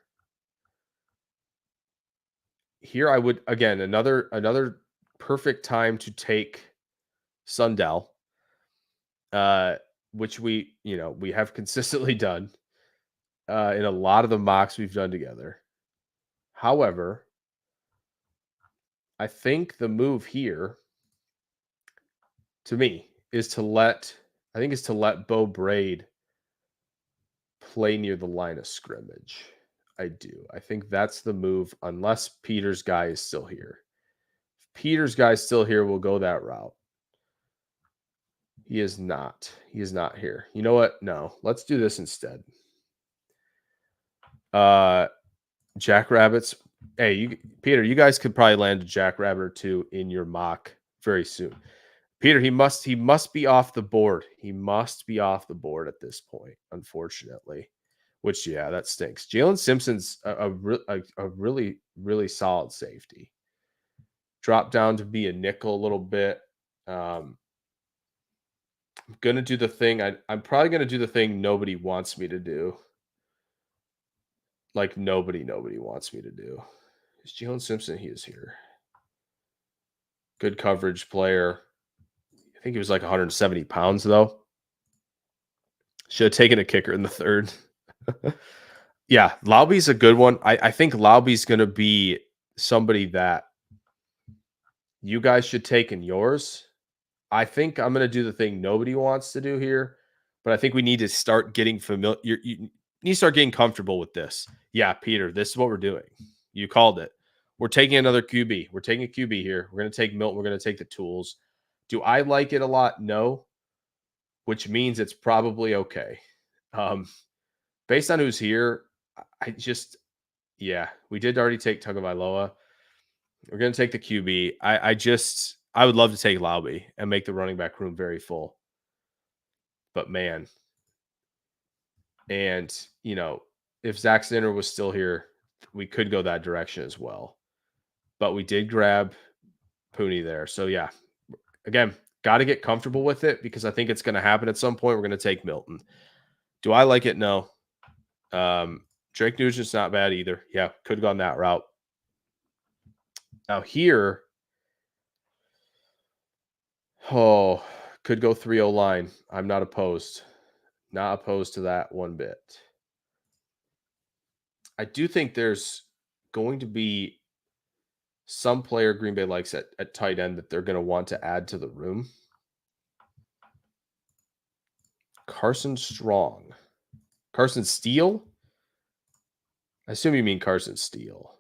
I would, again, another perfect time to take Sundell, which we have consistently done in a lot of the mocks we've done together. However, I think the move here to me is to let Bo Braid play near the line of scrimmage. I do. I think that's the move unless Peter's guy is still here. If Peter's guy is still here, we'll go that route. He is not. He is not here. You know what? No. Let's do this instead. Jackrabbits. Hey, Peter, you guys could probably land a jackrabbit or 2 in your mock very soon. Peter, he must be off the board. He must be off the board at this point, unfortunately. Which, yeah, that stinks. Jalen Simpson's a really, really solid safety. Dropped down to be a nickel a little bit. I'm gonna do the thing. I'm probably gonna do the thing nobody wants me to do. Like nobody wants me to do. Is Jalen Simpson? He is here. Good coverage player. I think he was like 170 pounds though. Should have taken a kicker in the 3rd. Yeah, Lauby's a good one. I think Lauby's going to be somebody that you guys should take in yours. I think I'm going to do the thing nobody wants to do here, but I think we need to start getting familiar. You need to start getting comfortable with this. Yeah, Peter, this is what we're doing. You called it. We're taking another QB. We're taking a QB here. We're going to take Milton. We're going to take the tools. Do I like it a lot? No, which means it's probably okay. Based on who's here, we did already take Tagovailoa. We're going to take the QB. I would love to take Lauby and make the running back room very full. But man, and if Zach Zinner was still here, we could go that direction as well. But we did grab Pooney there. So yeah, again, got to get comfortable with it because I think it's going to happen at some point. We're going to take Milton. Do I like it? No. Drake Nugent's not bad either. Yeah, could have gone that route. Now here, could go 3-0 line. I'm not opposed. Not opposed to that one bit. I do think there's going to be some player Green Bay likes at tight end that they're going to want to add to the room. Carson Steele. I assume you mean Carson Steele.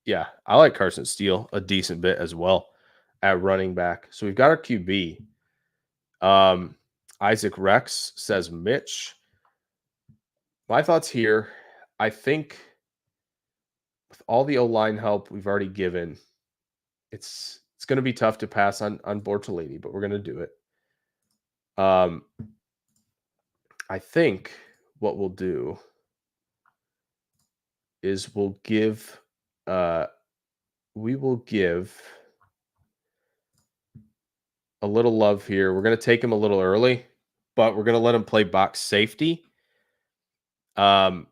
Yeah, I like Carson Steele a decent bit as well at running back. So we've got our QB. Isaac Rex says Mitch. My thoughts here, I think with all the O-line help we've already given, it's going to be tough to pass on Bortolini, but we're going to do it. I think what we'll do is we will give a little love here. We're going to take him a little early, but we're going to let him play box safety. We're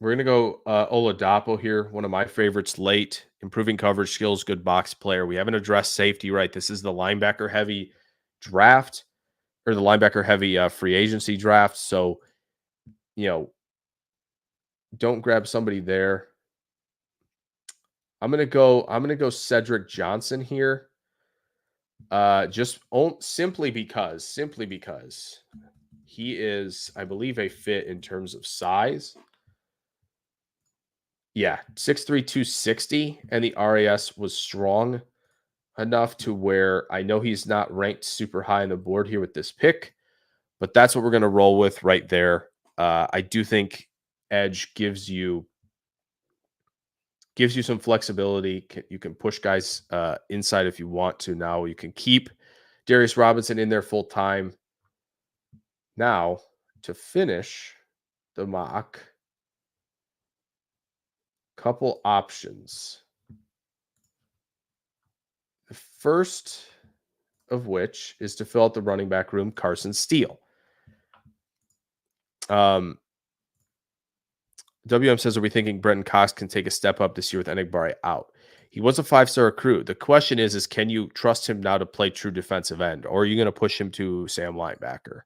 going to go Oladapo here, one of my favorites late, improving coverage skills, good box player. We haven't addressed safety right. This is the linebacker heavy draft or the linebacker heavy free agency draft. So, don't grab somebody there. I'm going to go Cedric Johnson here. Simply because he is, I believe, a fit in terms of size. Yeah, 6'3", 260, and the RAS was strong enough to where I know he's not ranked super high on the board here with this pick, but that's what we're going to roll with right there. I do think edge gives you some flexibility. You can push guys inside if you want to. Now you can keep Darius Robinson in there full time. Now to finish the mock, couple options. The first of which is to fill out the running back room, Carson Steele. WM says, are we thinking Brenton Cox can take a step up this year with Enigbare out? He was a 5-star recruit. The question is can you trust him now to play true defensive end, or are you going to push him to Sam linebacker?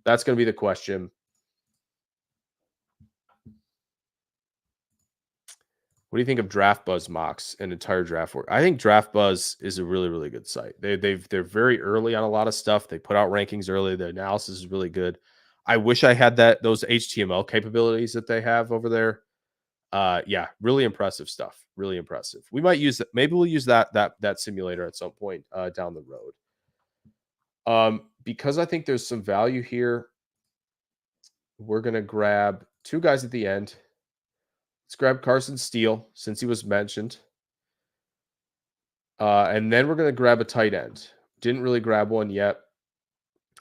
That's going to be the question. What do you think of Draft Buzz mocks and entire draft work? I think Draft Buzz is a really, really good site. They're very early on a lot of stuff. They put out rankings early. The analysis is really good. I wish I had those HTML capabilities that they have over there. Yeah, really impressive stuff. Really impressive. We might use that. Maybe we'll use that simulator at some point down the road. Because I think there's some value here, we're gonna grab two guys at the end. Let's grab Carson Steele since he was mentioned. And then we're going to grab a tight end. Didn't really grab one yet.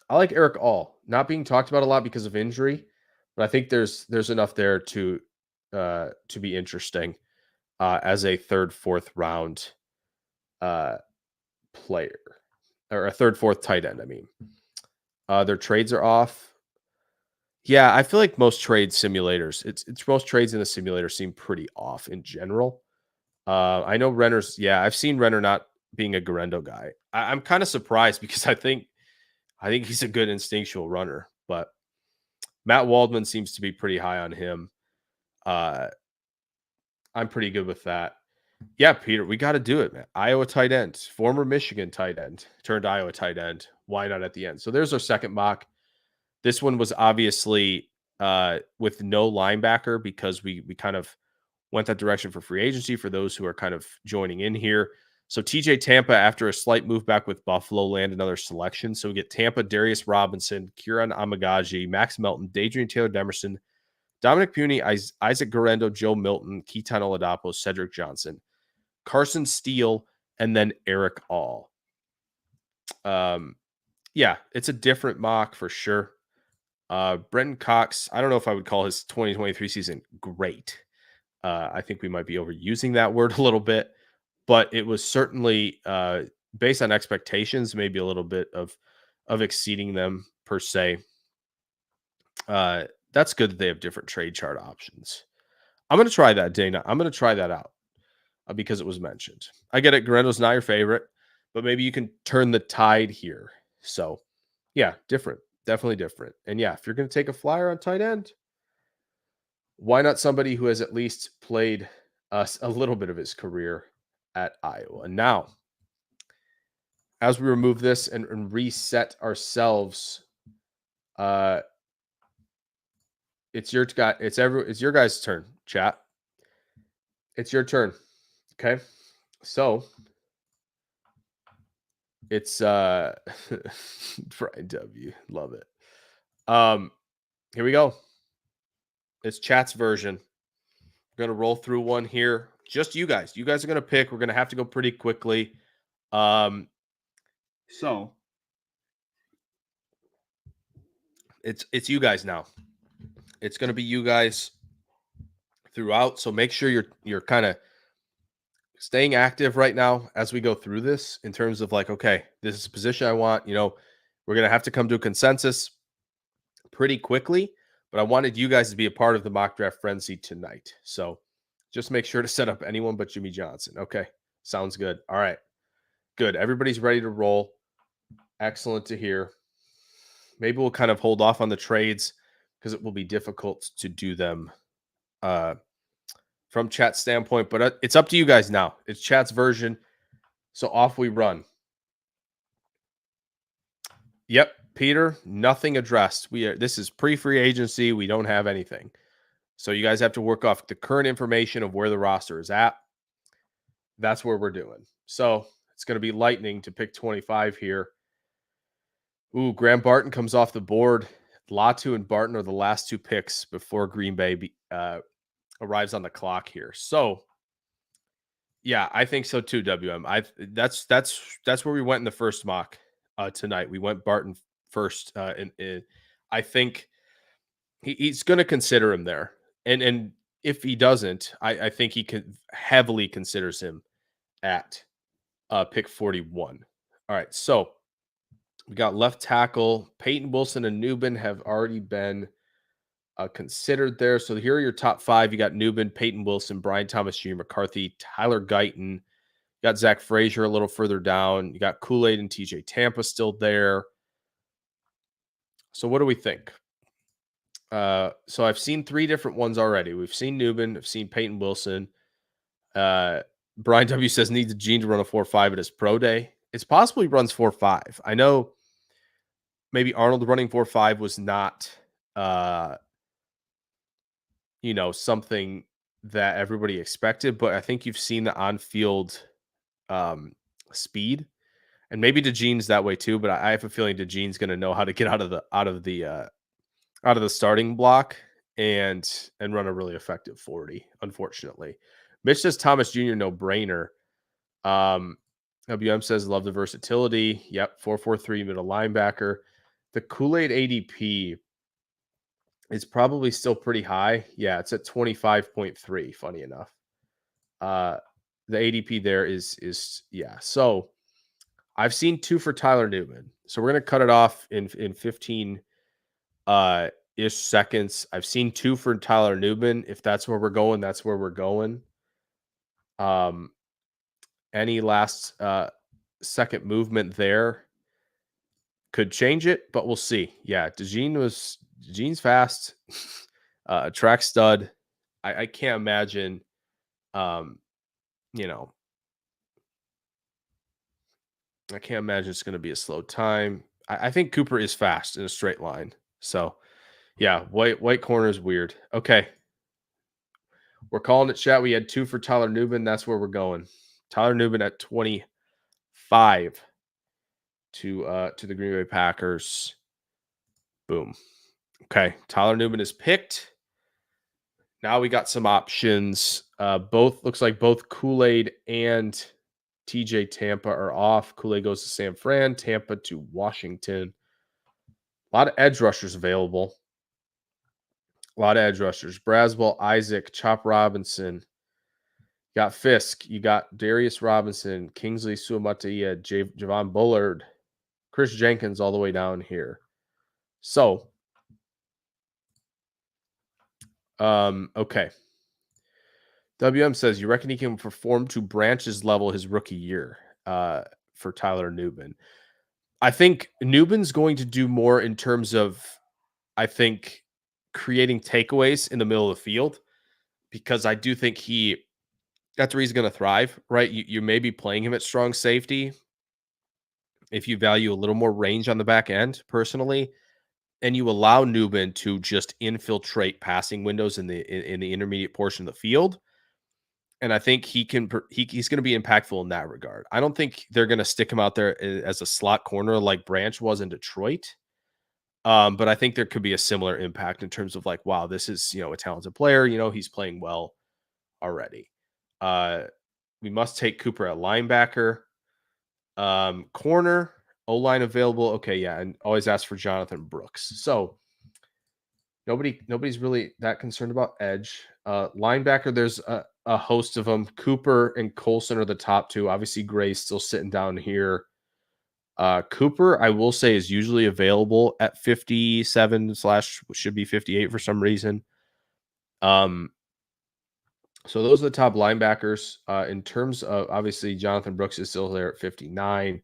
I like Eric All, not being talked about a lot because of injury, but I think there's enough there to be interesting as a third, fourth round player, or a third, fourth tight end. I mean, their trades are off. Yeah, I feel like most trade simulators, it's most trades in the simulator seem pretty off in general. I know Renner's. Yeah, I've seen Renner not being a Garendo guy. I'm kind of surprised because I think he's a good instinctual runner, but Matt Waldman seems to be pretty high on him. I'm pretty good with that. Yeah, Peter, we got to do it, man. Iowa tight end, former Michigan tight end, turned Iowa tight end. Why not at the end? So there's our second mock. This one was obviously with no linebacker because we kind of went that direction for free agency for those who are kind of joining in here. So TJ Tampa, after a slight move back with Buffalo, land another selection. So we get Tampa, Darius Robinson, Kieran Amagaji, Max Melton, Dadrian Taylor Demerson, Dominic Puny, Isaac Garendo, Joe Milton, Keaton Oladapo, Cedric Johnson, Carson Steele, and then Eric All. Yeah, it's a different mock for sure. Brenton Cox, I don't know if I would call his 2023 season great. I think we might be overusing that word a little bit, but it was certainly based on expectations, maybe a little bit of exceeding them per se. That's good that they have different trade chart options. I'm going to try that, Dana. I'm going to try that out because it was mentioned. I get it. Garendo's not your favorite, but maybe you can turn the tide here. So, yeah, different. Definitely different. And yeah, if you're going to take a flyer on tight end, why not somebody who has at least played a little bit of his career at Iowa? Now, as we remove this and reset ourselves, it's your guys' turn, chat. It's your turn. Okay. So it's Brian W. Love it. Um, Here we go. It's chat's version. We're gonna roll through one here. Just you guys. You guys are gonna pick. We're gonna have to go pretty quickly. Um, so it's you guys now. It's gonna be you guys throughout. So make sure you're kind of staying active right now as we go through this in terms of like, okay, this is a position I want. We're gonna have to come to a consensus pretty quickly, but I wanted you guys to be a part of the mock draft frenzy tonight. So just make sure to set up anyone but Jimmy Johnson. Okay. Sounds good. All right. Good. Everybody's ready to roll. Excellent to hear. Maybe we'll kind of hold off on the trades because it will be difficult to do them uh, from chat standpoint, but it's up to you guys now. It's chat's version. So off we run. Yep. Peter, nothing addressed. This is pre-free agency. We don't have anything. So you guys have to work off the current information of where the roster is at. That's where we're doing. So it's going to be lightning to pick 25 here. Ooh, Graham Barton comes off the board. Latu and Barton are the last two picks before Green Bay arrives on the clock here. So yeah, I think so too, WM. That's where we went in the first mock tonight. We went Barton first. And I think he's going to consider him there. And if he doesn't, I think he could heavily considers him at pick 41. All right, so we got left tackle. Peyton Wilson and Newbin have already been considered there. So here are your top five. You got Newbin, Peyton Wilson, Brian Thomas Jr., McCarthy, Tyler Guyton. You got Zach Frazier a little further down. You got Kool-Aid and TJ Tampa still there. So what do we think? So I've seen three different ones already. We've seen Newbin. I've seen Peyton Wilson. Brian W says needs a Gene to run a 4.5 at his pro day. It's possible he runs 4.5. I know maybe Arnold running 4.5 was not, something that everybody expected, but I think you've seen the on-field speed, and maybe DeGene's that way too. But I have a feeling DeGene's going to know how to get out of the starting block and run a really effective 40. Unfortunately, Mitch says Thomas Jr. no brainer. WM says love the versatility. Yep, 4.43 middle linebacker. The Kool-Aid ADP is probably still pretty high. Yeah, it's at 25.3. Funny enough, the ADP there is yeah. So I've seen two for Tyler Newman. So we're gonna cut it off in 15 ish seconds. I've seen two for Tyler Newman. If that's where we're going, that's where we're going. Any last second movement there could change it, but we'll see. Yeah, DeGene's fast, track stud. I can't imagine, you know, I can't imagine it's going to be a slow time. I think Cooper is fast in a straight line. So yeah, white corner is weird. Okay. We're calling it chat. We had two for Tyler Newman. That's where we're going. Tyler Newman at 25 to the Green Bay Packers. Boom. Okay. Tyler Newman is picked. Now we got some options. Looks like both Kool-Aid and TJ Tampa are off. Kool-Aid goes to San Fran, Tampa to Washington. A lot of edge rushers available. A lot of edge rushers. Braswell, Isaac, Chop Robinson. You got Fisk. You got Darius Robinson, Kingsley Suamataia, Javon Bullard, Chris Jenkins all the way down here. So, okay. WM says, you reckon he can perform to Branch's level his rookie year for Tyler Newman? I think Newman's going to do more in terms of, I think, creating takeaways in the middle of the field, because I do think that's where he's going to thrive, right? You may be playing him at strong safety if you value a little more range on the back end, personally, and you allow Newman to just infiltrate passing windows in the intermediate portion of the field. And I think he's going to be impactful in that regard. I don't think they're going to stick him out there as a slot corner like Branch was in Detroit. But I think there could be a similar impact in terms of like, wow, this is, a talented player. He's playing well already. We must take Cooper at linebacker. Corner, O-line available. Okay, yeah, and always ask for Jonathan Brooks. So nobody's really that concerned about edge. Linebacker, there's a host of them. Cooper and Colson are the top two. Obviously, Gray's still sitting down here. Cooper, I will say, is usually available at 57 / should be 58 for some reason. So those are the top linebackers. In terms of, obviously, Jonathan Brooks is still there at 59.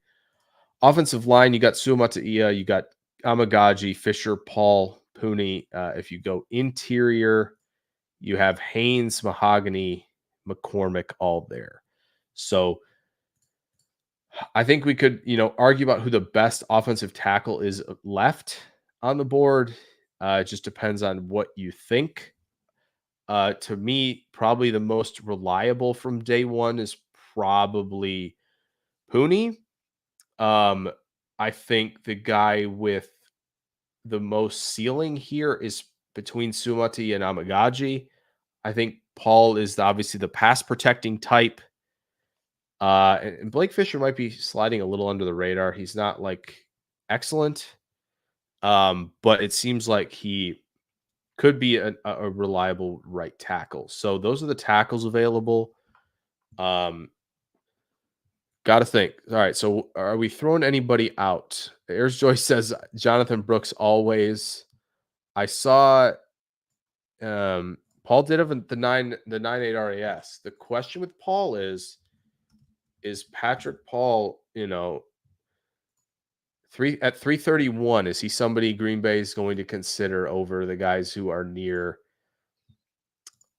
Offensive line, you got Suamataia, you got Amagaji, Fisher, Paul, Pooney. If you go interior, you have Haynes, Mahogany, McCormick, all there. So I think we could, argue about who the best offensive tackle is left on the board. It just depends on what you think. To me, probably the most reliable from day one is probably Pooney. I think the guy with the most ceiling here is between Sumati and Amagaji. I think Paul is obviously the pass protecting type. And Blake Fisher might be sliding a little under the radar. He's not like excellent. But it seems like he could be a reliable right tackle. So those are the tackles available. Got to think. All right. So are we throwing anybody out? Ayers Joyce says Jonathan Brooks always. I saw Paul did have the 9.8 RAS. The question with Paul is Patrick Paul, 331, is he somebody Green Bay is going to consider over the guys who are near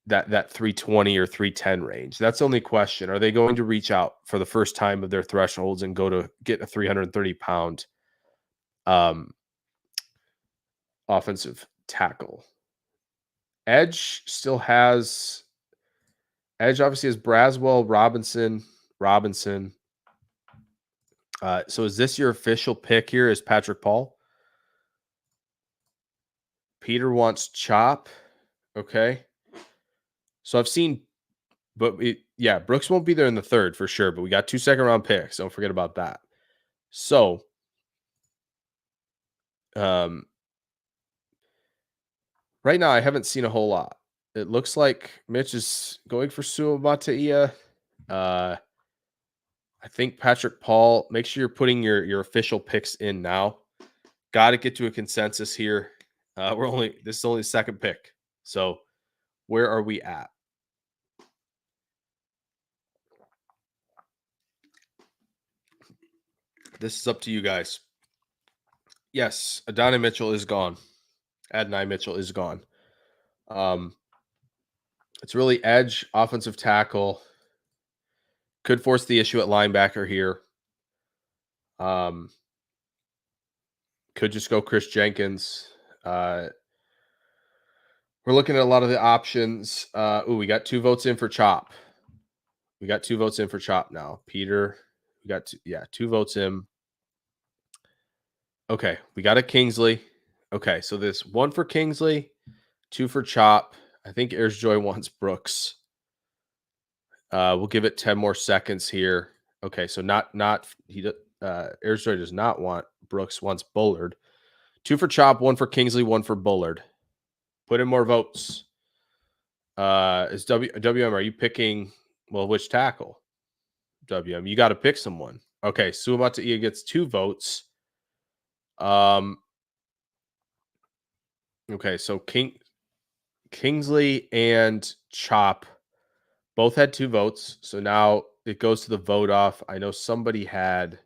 that 320 or 310 range? That's the only question. Are they going to reach out for the first time of their thresholds and go to get a 330-pound offensive tackle? Edge obviously has Braswell, Robinson. So is this your official pick here? Is Patrick Paul? Peter wants Chop. Okay. So I've seen, but Brooks won't be there in the third for sure, but we got 2 second-round picks. Don't forget about that. So, right now I haven't seen a whole lot. It looks like Mitch is going for Suamataia. I think Patrick Paul, make sure you're putting your official picks in now. Got to get to a consensus here. This is only the second pick. So where are we at? This is up to you guys. Yes, Adonai Mitchell is gone. Adonai Mitchell is gone. It's really edge, offensive tackle. Could force the issue at linebacker here. Could just go Chris Jenkins. We're looking at a lot of the options. We got 2 votes in for Chop. We got 2 votes in for Chop now. Peter, we got 2 votes in. Okay, we got a Kingsley. Okay, so this 1 for Kingsley, 2 for Chop. I think Ayers Joy wants Brooks. We'll give it 10 more seconds here. Okay, so Ayers Joy does not want Brooks, wants Bullard. 2 for Chop, 1 for Kingsley, 1 for Bullard. Put in more votes. Is WM, are you picking, which tackle? WM, you got to pick someone. Okay, Suamataia gets 2 votes. Okay, so Kingsley and Chop both had 2 votes. So now it goes to the vote off. I know somebody had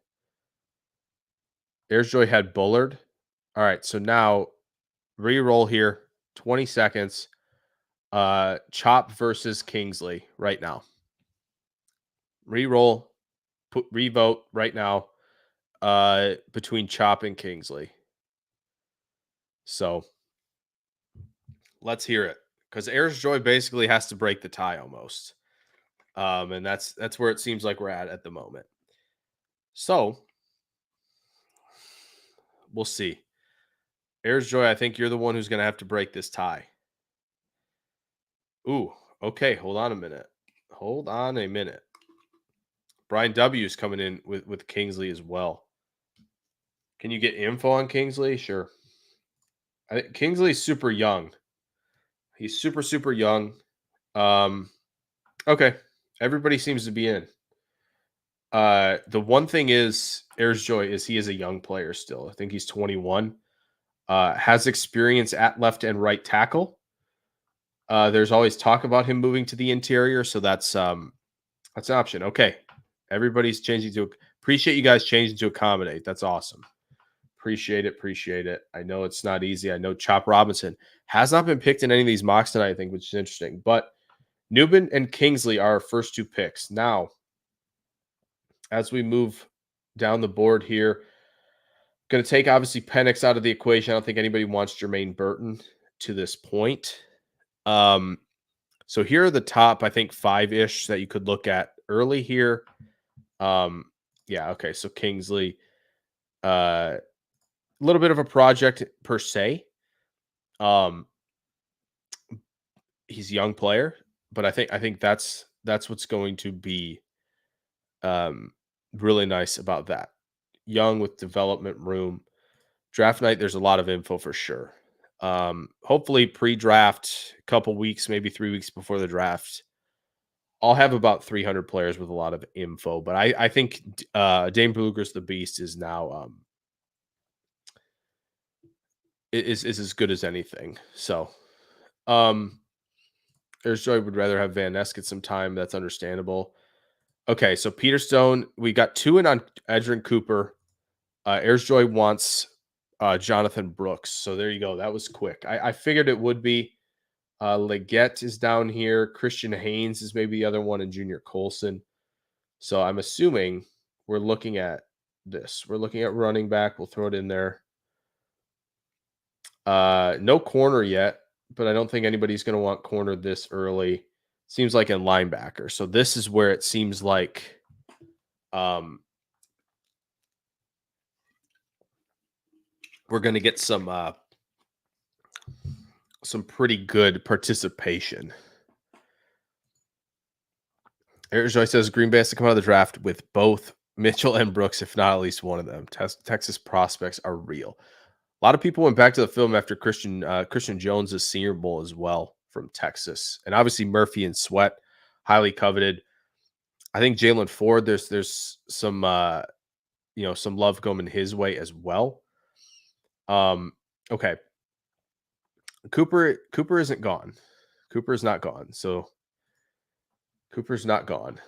Ayers Joy had Bullard. All right, so now re-roll here. 20 seconds. Chop versus Kingsley right now. Re-roll, re-vote right now between Chop and Kingsley. So let's hear it, because Ayers Joy basically has to break the tie almost. And that's where it seems like we're at the moment. So we'll see. Airs Joy, I think you're the one who's going to have to break this tie. Ooh, okay. Hold on a minute. Hold on a minute. Brian W is coming in with Kingsley as well. Can you get info on Kingsley? Sure. I think Kingsley's super young. He's super young. Um, okay. Everybody seems to be in. The one thing is, Airs Joy is he is a young player still. I think he's 21. Has experience at left and right tackle. There's always talk about him moving to the interior, so that's an option. Okay, everybody's changing to. Appreciate you guys changing to accommodate. That's awesome. Appreciate it. Appreciate it. I know it's not easy. I know Chop Robinson has not been picked in any of these mocks tonight, I think, which is interesting. But Newman and Kingsley are our first two picks. Now, as we move down the board here, going to take obviously Penix out of the equation. I don't think anybody wants Jermaine Burton to this point. So here are the top, I think, 5-ish that you could look at early here. Yeah, okay. So Kingsley, a little bit of a project per se. He's a young player, but I think that's what's going to be really nice about that. Young with development room. Draft night, there's a lot of info for sure. Hopefully pre-draft, a couple weeks, maybe 3 weeks before the draft, I'll have about 300 players with a lot of info. But I think Dame Brugler's the Beast is now is as good as anything. So there's Joy would rather have Van Ness get some time. That's understandable. Okay, so Peter Stone, we got 2 in on Edgerrin Cooper. Airs Joy wants Jonathan Brooks. So there you go. That was quick. I figured it would be. Leggett is down here. Christian Haynes is maybe the other one, and Junior Colson. So I'm assuming we're looking at this. We're looking at running back. We'll throw it in there. No corner yet, but I don't think anybody's going to want corner this early. Seems like in linebacker. So this is where it seems like we're going to get some pretty good participation. Eric Joy says Green Bay has to come out of the draft with both Mitchell and Brooks, if not at least one of them. Texas prospects are real. A lot of people went back to the film after Christian Jones' Senior Bowl as well from Texas, and obviously Murphy and Sweat, highly coveted. I think Jalen Ford, there's some some love going his way as well. Okay, Cooper isn't gone. Cooper is not gone. So Cooper's not gone.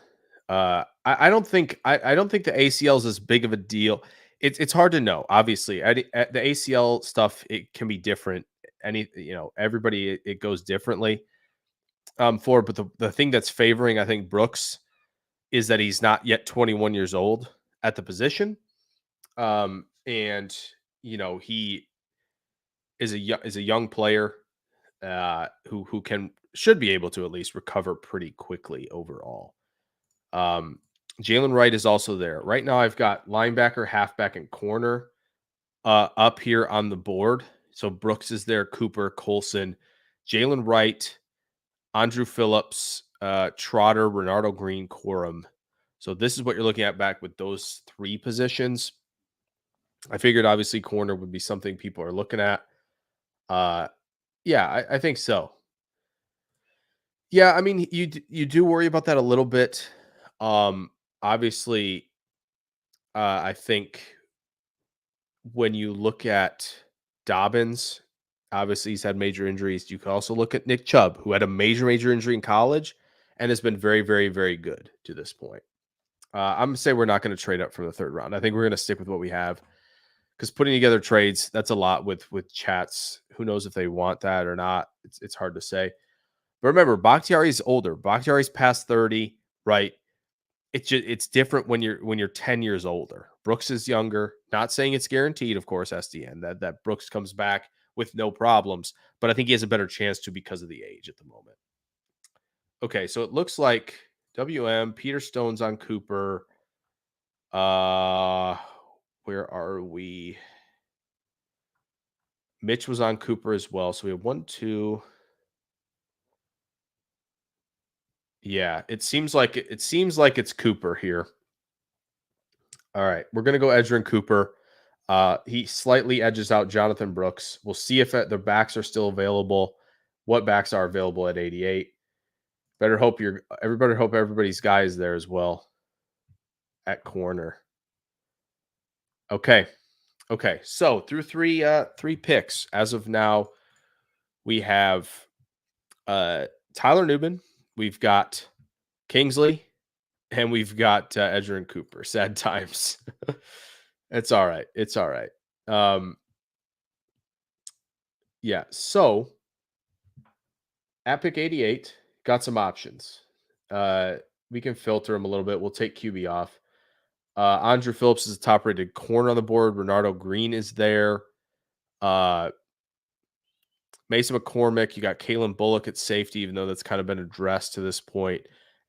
I don't think the ACL is as big of a deal. It's hard to know. Obviously, the ACL stuff, it can be different. Everybody it goes differently. But the thing that's favoring, I think, Brooks is that he's not yet 21 years old at the position, and he is a young player who should be able to at least recover pretty quickly overall. Jalen Wright is also there. Right now, I've got linebacker, halfback, and corner up here on the board. So Brooks is there, Cooper, Colson, Jalen Wright, Andrew Phillips, Trotter, Renardo Green, Corum. So this is what you're looking at back with those 3 positions. I figured obviously corner would be something people are looking at. Yeah, I think so. Yeah, I mean, you do worry about that a little bit. Obviously, I think when you look at Dobbins, obviously he's had major injuries. You can also look at Nick Chubb, who had a major injury in college and has been very, very, very good to this point. I'm gonna say we're not going to trade up from the 3rd round. I think we're going to stick with what we have because putting together trades, that's a lot with chats. Who knows if they want that or not? It's hard to say. But remember, Bakhtiari is older. Bakhtiari's past 30, right? It's different when you're 10 years older. Brooks is younger. Not saying it's guaranteed, of course, SDN, that Brooks comes back with no problems, but I think he has a better chance to because of the age at the moment. Okay, so it looks like WM, Peter Stone's on Cooper. Uh, where are we? Mitch was on Cooper as well. So we have 1, 2. Yeah, it seems like it's Cooper here. All right, we're gonna go Edgerrin Cooper. He slightly edges out Jonathan Brooks. We'll see if the backs are still available. What backs are available at 88? Hope everybody's guy is there as well at corner. Okay. Okay. So through three picks as of now, we have Tyler Newman, we've got Kingsley, and we've got Edgerrin Cooper. Sad times. It's all right. It's all right. Yeah. So at pick 88, got some options. Uh, we can filter them a little bit. We'll take QB off. Andrew Phillips is the top rated corner on the board. Renardo Green is there. Uh, Mason McCormick. You got Kalen Bullock at safety, even though that's kind of been addressed to this point.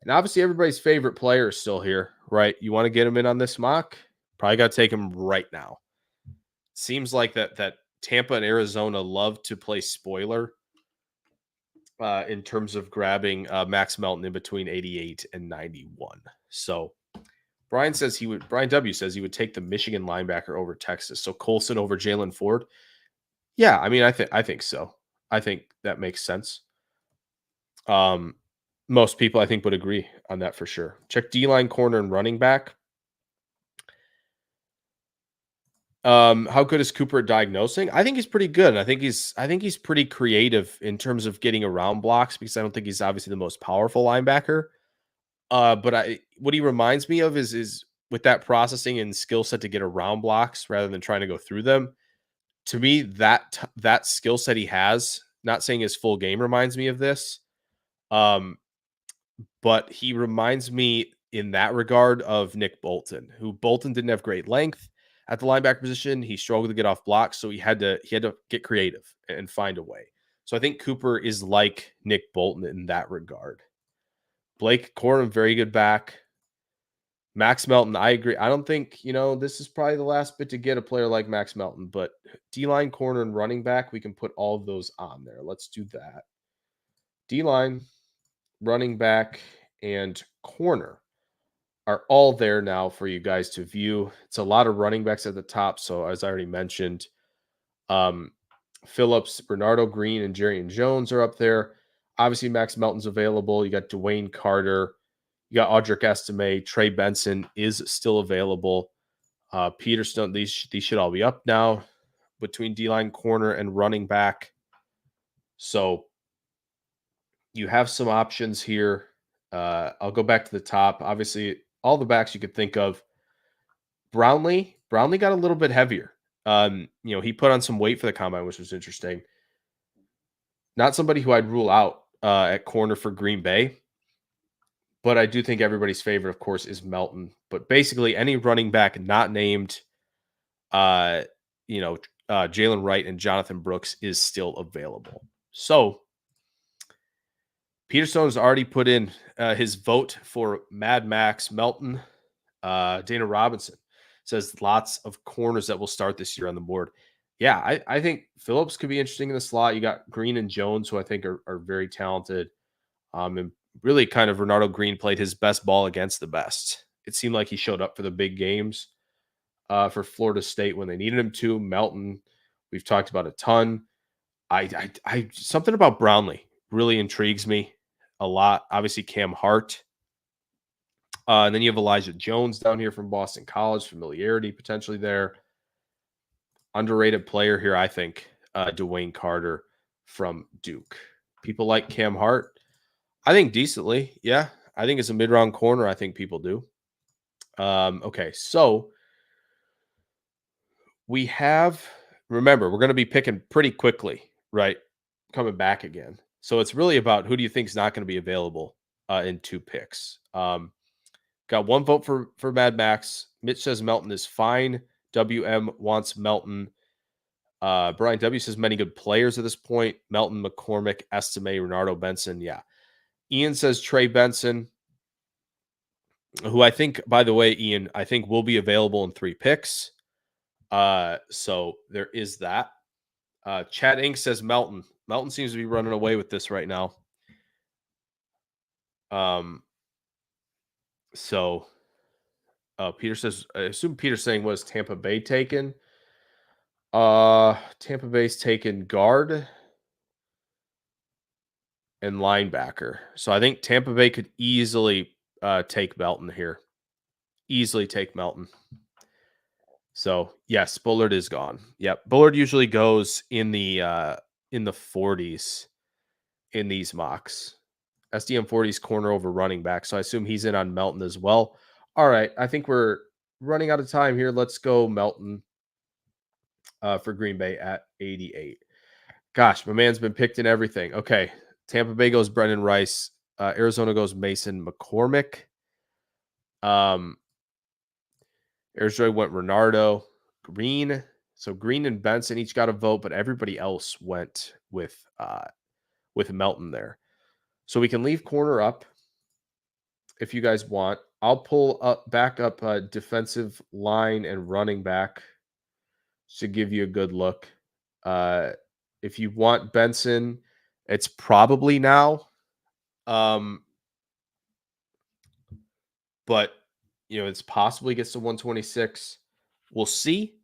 And obviously, everybody's favorite player is still here, right? You want to get him in on this mock? Probably got to take him right now. Seems like that Tampa and Arizona love to play spoiler in terms of grabbing Max Melton in between 88 and 91. So Brian W says he would take the Michigan linebacker over Texas. So Colson over Jalen Ford. Yeah, I mean, I think so. I think that makes sense. Most people I think would agree on that for sure. Check D-line, corner, and running back. How good is Cooper at diagnosing? I think he's pretty good. I think he's pretty creative in terms of getting around blocks because I don't think he's obviously the most powerful linebacker. But what he reminds me of is with that processing and skill set to get around blocks rather than trying to go through them. To me, that skill set he has, not saying his full game reminds me of this, but he reminds me in that regard of Nick Bolton, who Bolton didn't have great length at the linebacker position. He struggled to get off blocks, so he had to get creative and find a way. So I think Cooper is like Nick Bolton in that regard. Blake Corum, very good back. Max Melton, I agree. I don't think, this is probably the last bit to get a player like Max Melton, but D-line, corner, and running back, we can put all of those on there. Let's do that. D-line, running back, and corner are all there now for you guys to view. It's a lot of running backs at the top. So as I already mentioned, Phillips, Bernardo Green, and Jerry Jones are up there. Obviously, Max Melton's available. You got Dwayne Carter. You got Audric Estime. Trey Benson is still available. Peter Stone, these should all be up now between D-line, corner, and running back. So you have some options here. I'll go back to the top. Obviously, all the backs you could think of. Brownlee got a little bit heavier. He put on some weight for the combine, which was interesting. Not somebody who I'd rule out at corner for Green Bay. But I do think everybody's favorite, of course, is Melton. But basically, any running back not named, Jalen Wright and Jonathan Brooks is still available. So Peter Stone's already put in his vote for Mad Max Melton. Dana Robinson says lots of corners that will start this year on the board. Yeah, I think Phillips could be interesting in the slot. You got Green and Jones, who I think are very talented. And really kind of Renardo Green played his best ball against the best. It seemed like he showed up for the big games for Florida State when they needed him to. Melton, we've talked about a ton. I something about Brownlee really intrigues me a lot. Obviously, Cam Hart. And then you have Elijah Jones down here from Boston College. Familiarity potentially there. Underrated player here, I think. Dwayne Carter from Duke. People like Cam Hart. I think decently. Yeah. I think it's a mid-round corner. I think people do. Okay. So remember, we're going to be picking pretty quickly, right? Coming back again. So it's really about who do you think is not going to be available in 2 picks. Got 1 vote for Mad Max. Mitch says Melton is fine. WM wants Melton. Brian W says many good players at this point. Melton, McCormick, Estime, Renardo Benson. Yeah. Ian says Trey Benson. who I think, by the way, Ian, I think will be available in 3 picks. So there is that. Chad Inc. says Melton. Melton seems to be running away with this right now. So Peter says, I assume Peter's saying was Tampa Bay taken? Tampa Bay's taken guard and linebacker. So I think Tampa Bay could easily take Melton here. Easily take Melton. So yes, Bullard is gone. Yep. Bullard usually goes in the 40s in these mocks. SDM 40s corner over running back. So I assume he's in on Melton as well. All right. I think we're running out of time here. Let's go Melton for Green Bay at 88. Gosh, my man's been picked in everything. Okay. Tampa Bay goes Brendan Rice. Arizona goes Mason McCormick. Arizona went Renardo, Green. So Green and Benson each got a vote, but everybody else went with Melton there. So we can leave corner up if you guys want. I'll pull back up defensive line and running back to give you a good look. If you want Benson, it's probably now. But it's possibly gets to 126. We'll see.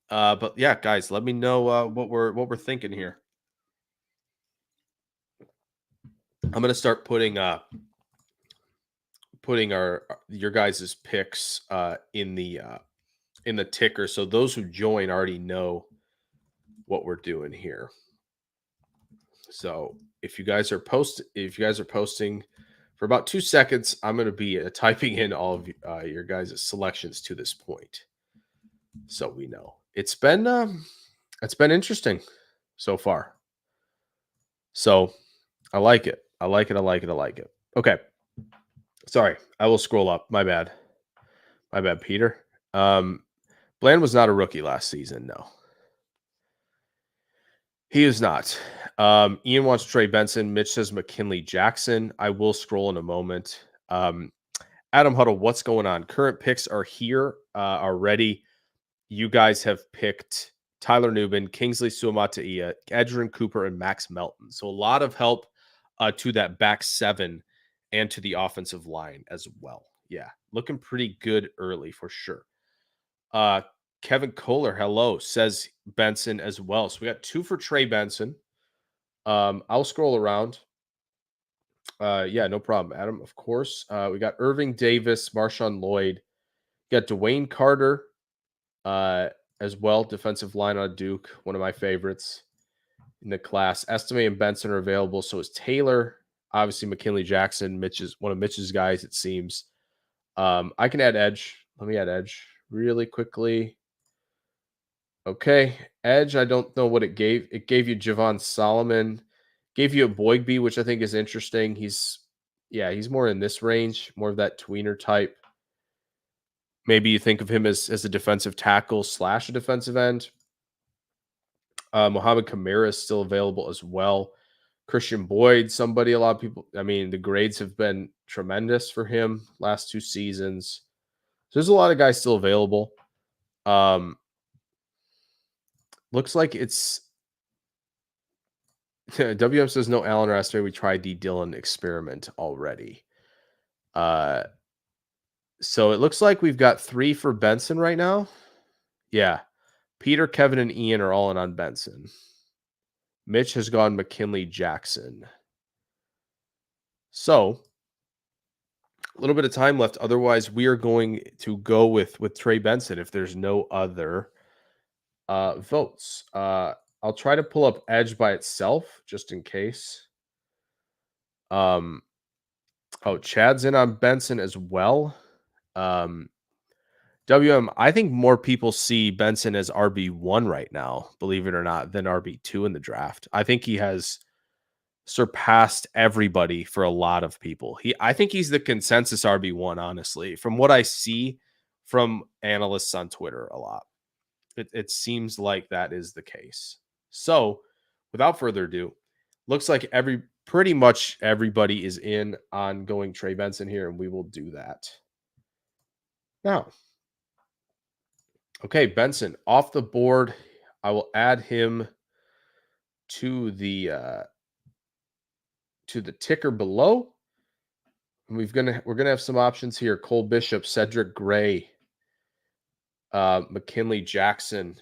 But yeah, guys, let me know what we're thinking here. I'm gonna start putting your guys' picks in the ticker, so those who join already know what we're doing here. So if you guys are posting for about 2 seconds, I'm going to be typing in all of your guys' selections to this point, so we know. It's been interesting so far. So I like it. I like it. Okay. Sorry, I will scroll up. My bad, Peter. Bland was not a rookie last season. No, he is not. Ian wants Trey Benson. Mitch says McKinley Jackson. I will scroll in a moment. Adam Huddle, what's going on? Current picks are here already. You guys have picked Tyler Newman, Kingsley Suamataia, Edgerrin Cooper, and Max Melton. So a lot of help to that back seven and to the offensive line as well. Yeah, looking pretty good early for sure. Kevin Kohler, hello, says Benson as well. So we got 2 for Trey Benson. I'll scroll around. Yeah, no problem, Adam. Of course. We got Irving Davis, Marshawn Lloyd. We got Dwayne Carter as well, defensive line on Duke, one of my favorites in the class. Estime and Benson are available. So is Taylor. Obviously, McKinley Jackson, one of Mitch's guys, it seems. I can add edge. Let me add edge really quickly. Okay, edge. I don't know what it gave. It gave you Javon Solomon, gave you a Boygby, which I think is interesting. He's more in this range, more of that tweener type. Maybe you think of him as a defensive tackle / a defensive end. Mohamed Kamara is still available as well. Christian Boyd, somebody a lot of people. I mean, the grades have been tremendous for him last 2 seasons. So there's a lot of guys still available. Looks like it's WM says no Allen or Esther. We tried the Dillon experiment already. So it looks like we've got 3 for Benson right now. Yeah. Peter, Kevin, and Ian are all in on Benson. Mitch has gone McKinley Jackson. So a little bit of time left. Otherwise, we are going to go with Trey Benson if there's no other votes. I'll try to pull up Edge by itself just in case. Oh, Chad's in on Benson as well. WM, I think more people see Benson as RB1 right now, believe it or not, than RB2 in the draft. I think he has surpassed everybody for a lot of people. I think he's the consensus RB1, honestly, from what I see from analysts on Twitter a lot. It seems like that is the case. So, without further ado, looks like pretty much everybody is in on going Trey Benson here, and we will do that. Now, okay, Benson off the board. I will add him to the ticker below. And we're gonna have some options here: Cole Bishop, Cedric Gray, McKinley Jackson.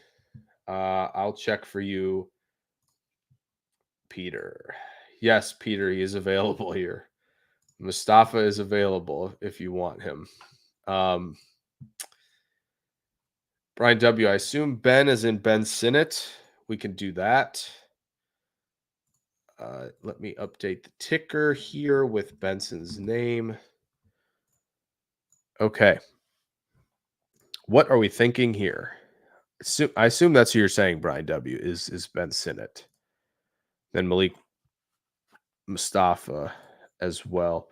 I'll check for you, Peter. Yes, Peter, he is available here. Mustafa is available if you want him. Brian W. I assume Ben is in Ben Sinnott. We can do that. Let me update the ticker here with Benson's name. Okay. What are we thinking here? I assume that's who you're saying, Brian W. is Ben Sinnott. Then Malik Mustafa as well.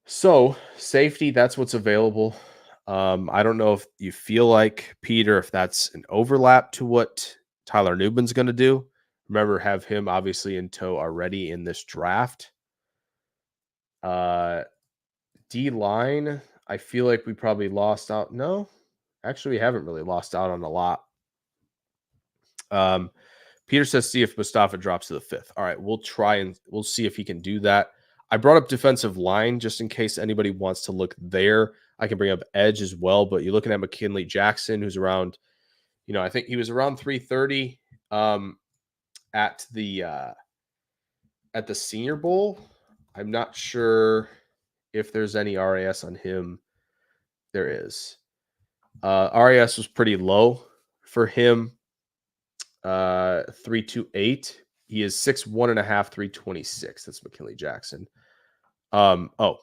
So safety, that's what's available. I don't know if you feel like, Peter, if that's an overlap to what Tyler Nubin's going to do. Remember, have him obviously in tow already in this draft. D-line, I feel like we probably lost out. No, actually, we haven't really lost out on a lot. Peter says, see if Mustafa drops to the 5th. All right, we'll see if he can do that. I brought up defensive line just in case anybody wants to look there. I can bring up edge as well, but you're looking at McKinley Jackson, who's around, I think he was around 330 at the Senior Bowl. I'm not sure if there's any RAS on him. There is. RAS was pretty low for him. 328. He is 6'1.5", 326. That's McKinley Jackson. Oh,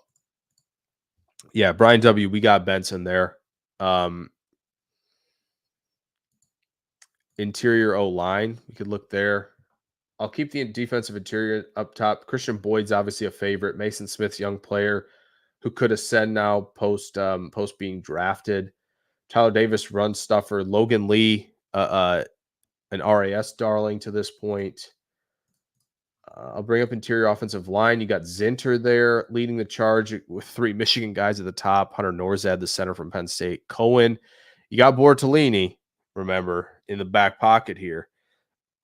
yeah, Brian W. We got Benson there. Interior O line, we could look there. I'll keep the defensive interior up top. Christian Boyd's obviously a favorite. Mason Smith's young player who could ascend now post being drafted. Tyler Davis, run stuffer. Logan Lee, an RAS darling to this point. I'll bring up interior offensive line. You got Zinter there leading the charge with 3 Michigan guys at the top. Hunter Norzad, the center from Penn State. Cohen. You got Bortolini, remember, in the back pocket here.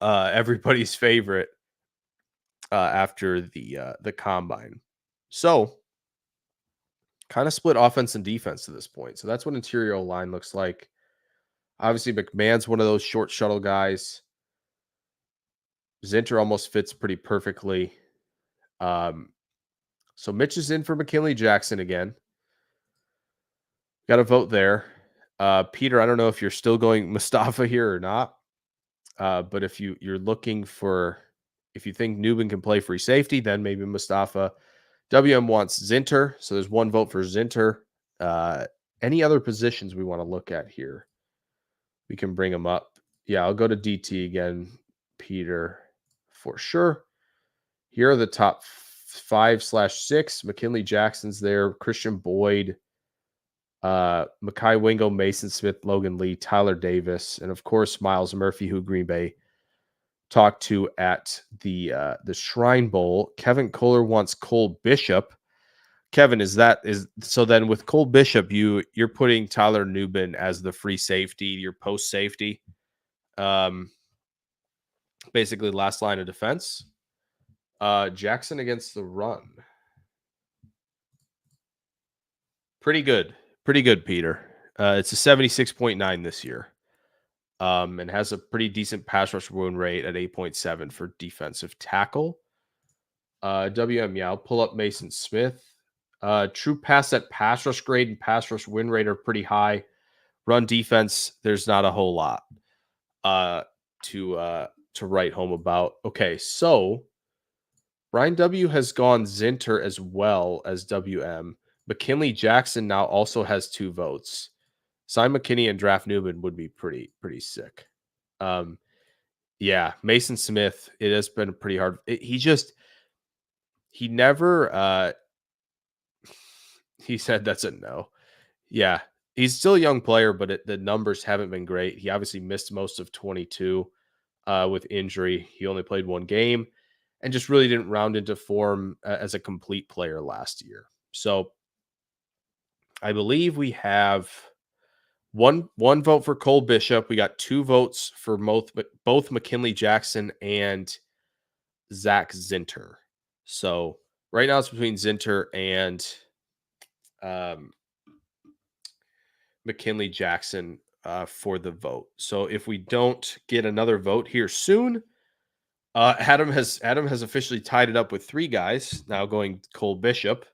Everybody's favorite after the combine. So kind of split offense and defense to this point. So that's what interior line looks like. Obviously, McMahon's one of those short shuttle guys. Zinter almost fits pretty perfectly. So Mitch is in for McKinley Jackson again. Got a vote there. Peter, I don't know if you're still going Mustafa here or not. But if you're looking for, if you think Nubin can play free safety, then maybe Mustafa. WM wants Zinter. So there's 1 vote for Zinter. Any other positions we want to look at here? We can bring them up. Yeah, I'll go to DT again, Peter, for sure. Here are the top 5/6. McKinley Jackson's there. Christian Boyd, Mekhi Wingo, Mason Smith, Logan Lee, Tyler Davis, and of course Miles Murphy, who Green Bay talked to at the Shrine Bowl. Kevin Kohler wants Cole Bishop. Kevin, so then with Cole Bishop, you're putting Tyler Nubin as the free safety, your post safety, basically last line of defense. Jackson against the run. Pretty good, Peter. It's a 76.9 this year. And has a pretty decent pass rush win rate at 8.7 for defensive tackle. WM, yeah, I'll pull up Mason Smith. True pass rush grade and pass rush win rate are pretty high. Run defense, there's not a whole lot to write home about. Okay, so Brian W has gone Zinter as well as WM. McKinley Jackson now also has 2 votes. Sign McKinney and draft Newman would be pretty sick. Yeah, Mason Smith, it has been pretty hard. He never he said that's a no. Yeah, he's still a young player, but the numbers haven't been great. He obviously missed most of 22 with injury. He only played 1 game. and just really didn't round into form as a complete player last year. So I believe we have one vote for Cole Bishop. We got 2 votes for both McKinley Jackson and Zach Zinter. So right now it's between Zinter and um, McKinley Jackson for the vote. So if we don't get another vote here soon, Adam has officially tied it up with 3 guys now going Cole Bishop.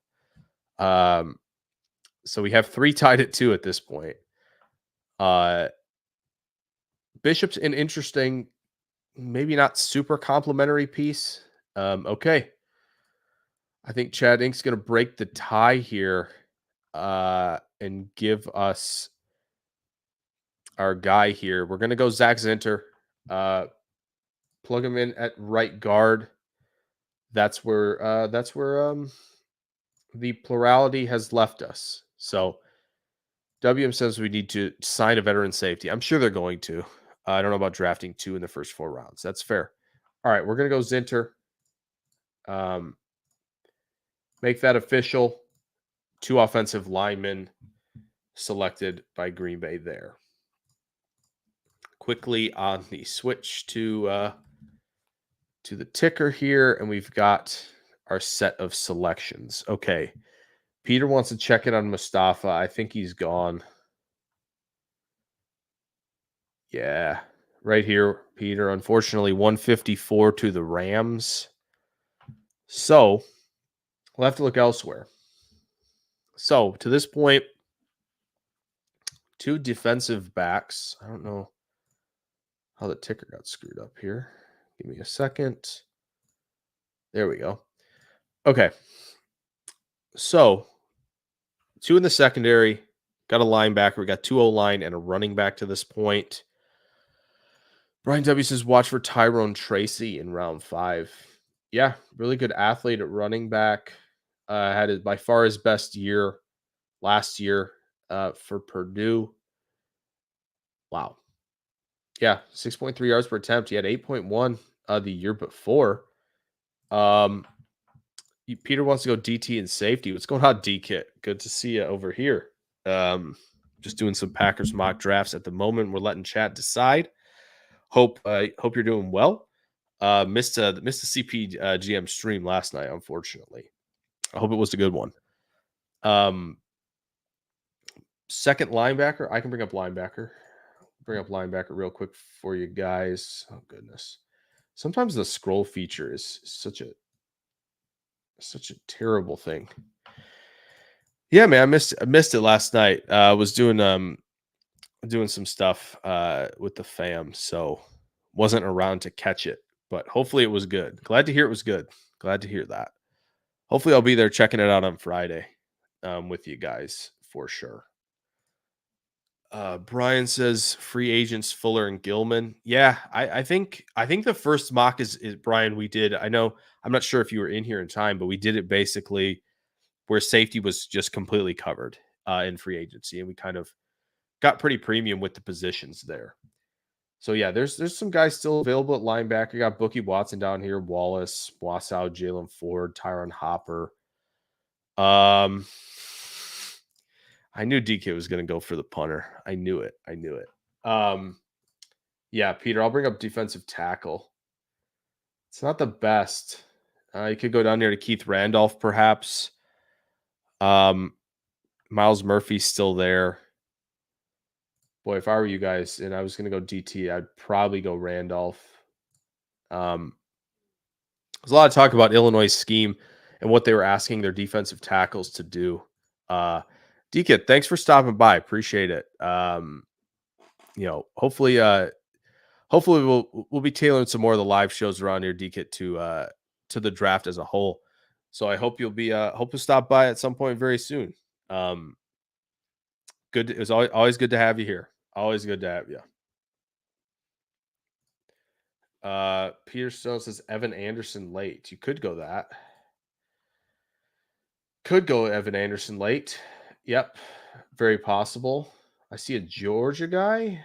So we have 3 tied at 2 at this point. Bishop's an interesting, maybe not super complimentary piece. Okay. I think Chad Ink's going to break the tie here and give us our guy here. We're going to go Zach Zinter. Plug him in at right guard. That's where the plurality has left us. So WM says we need to sign a veteran safety. I'm sure they're going to. I don't know about drafting 2 in the first 4 rounds. That's fair. All right, we're going to go Zinter. Make that official. 2 offensive linemen selected by Green Bay there. Quickly on the switch to the ticker here, and we've got our set of selections. Okay. Peter wants to check in on Mustafa. I think he's gone. Yeah. Right here, Peter. Unfortunately, 154 to the Rams. So we'll have to look elsewhere. So to this point, 2 defensive backs. I don't know how the ticker got screwed up here. Give me a second. There we go. Okay. So 2 in the secondary. Got a linebacker. We got 2 O-line and a running back to this point. Brian W says, watch for Tyrone Tracy in round 5. Yeah, really good athlete at running back. Had by far his best year last year for Purdue. Wow. Yeah, 6.3 yards per attempt. He had 8.1 the year before. Peter wants to go DT and safety. What's going on, D-Kit? Good to see you over here. Just doing some Packers mock drafts at the moment. We're letting chat decide. Hope you're doing well. Missed the CP GM stream last night, unfortunately. I hope it was a good one. Second linebacker. I can bring up linebacker. Bring up linebacker real quick for you guys. Oh goodness. Sometimes the scroll feature is such a terrible thing. Yeah, man, I missed it last night. I was doing some stuff with the fam, so wasn't around to catch it, but hopefully it was good. Glad to hear it was good. Glad to hear that. Hopefully I'll be there checking it out on Friday with you guys for sure. Brian says free agents Fuller and Gilman. Yeah, I think the first mock is Brian. We did. I know. I'm not sure if you were in here in time, but we did it basically where safety was just completely covered in free agency, and we kind of got pretty premium with the positions there. So yeah, there's some guys still available at linebacker. You got Bookie Watson down here, Wallace, Wasow, Jalen Ford, Tyron Hopper. I knew DK was going to go for the punter. I knew it. Yeah, Peter, I'll bring up defensive tackle. It's not the best. You could go down here to Keith Randolph, perhaps. Miles Murphy's still there. Boy, if I were you guys and I was going to go DT, I'd probably go Randolph. There's a lot of talk about Illinois' scheme and what they were asking their defensive tackles to do. DK, thanks for stopping by. Appreciate it. Hopefully we'll be tailoring some more of the live shows around here, DK, to the draft as a whole. So I hope you'll stop by at some point very soon. Good. It was always good to have you here. Always good to have you. Peter Stone says Evan Anderson late. You could go that. Could go Evan Anderson late. Yep. Very possible. I see a Georgia guy.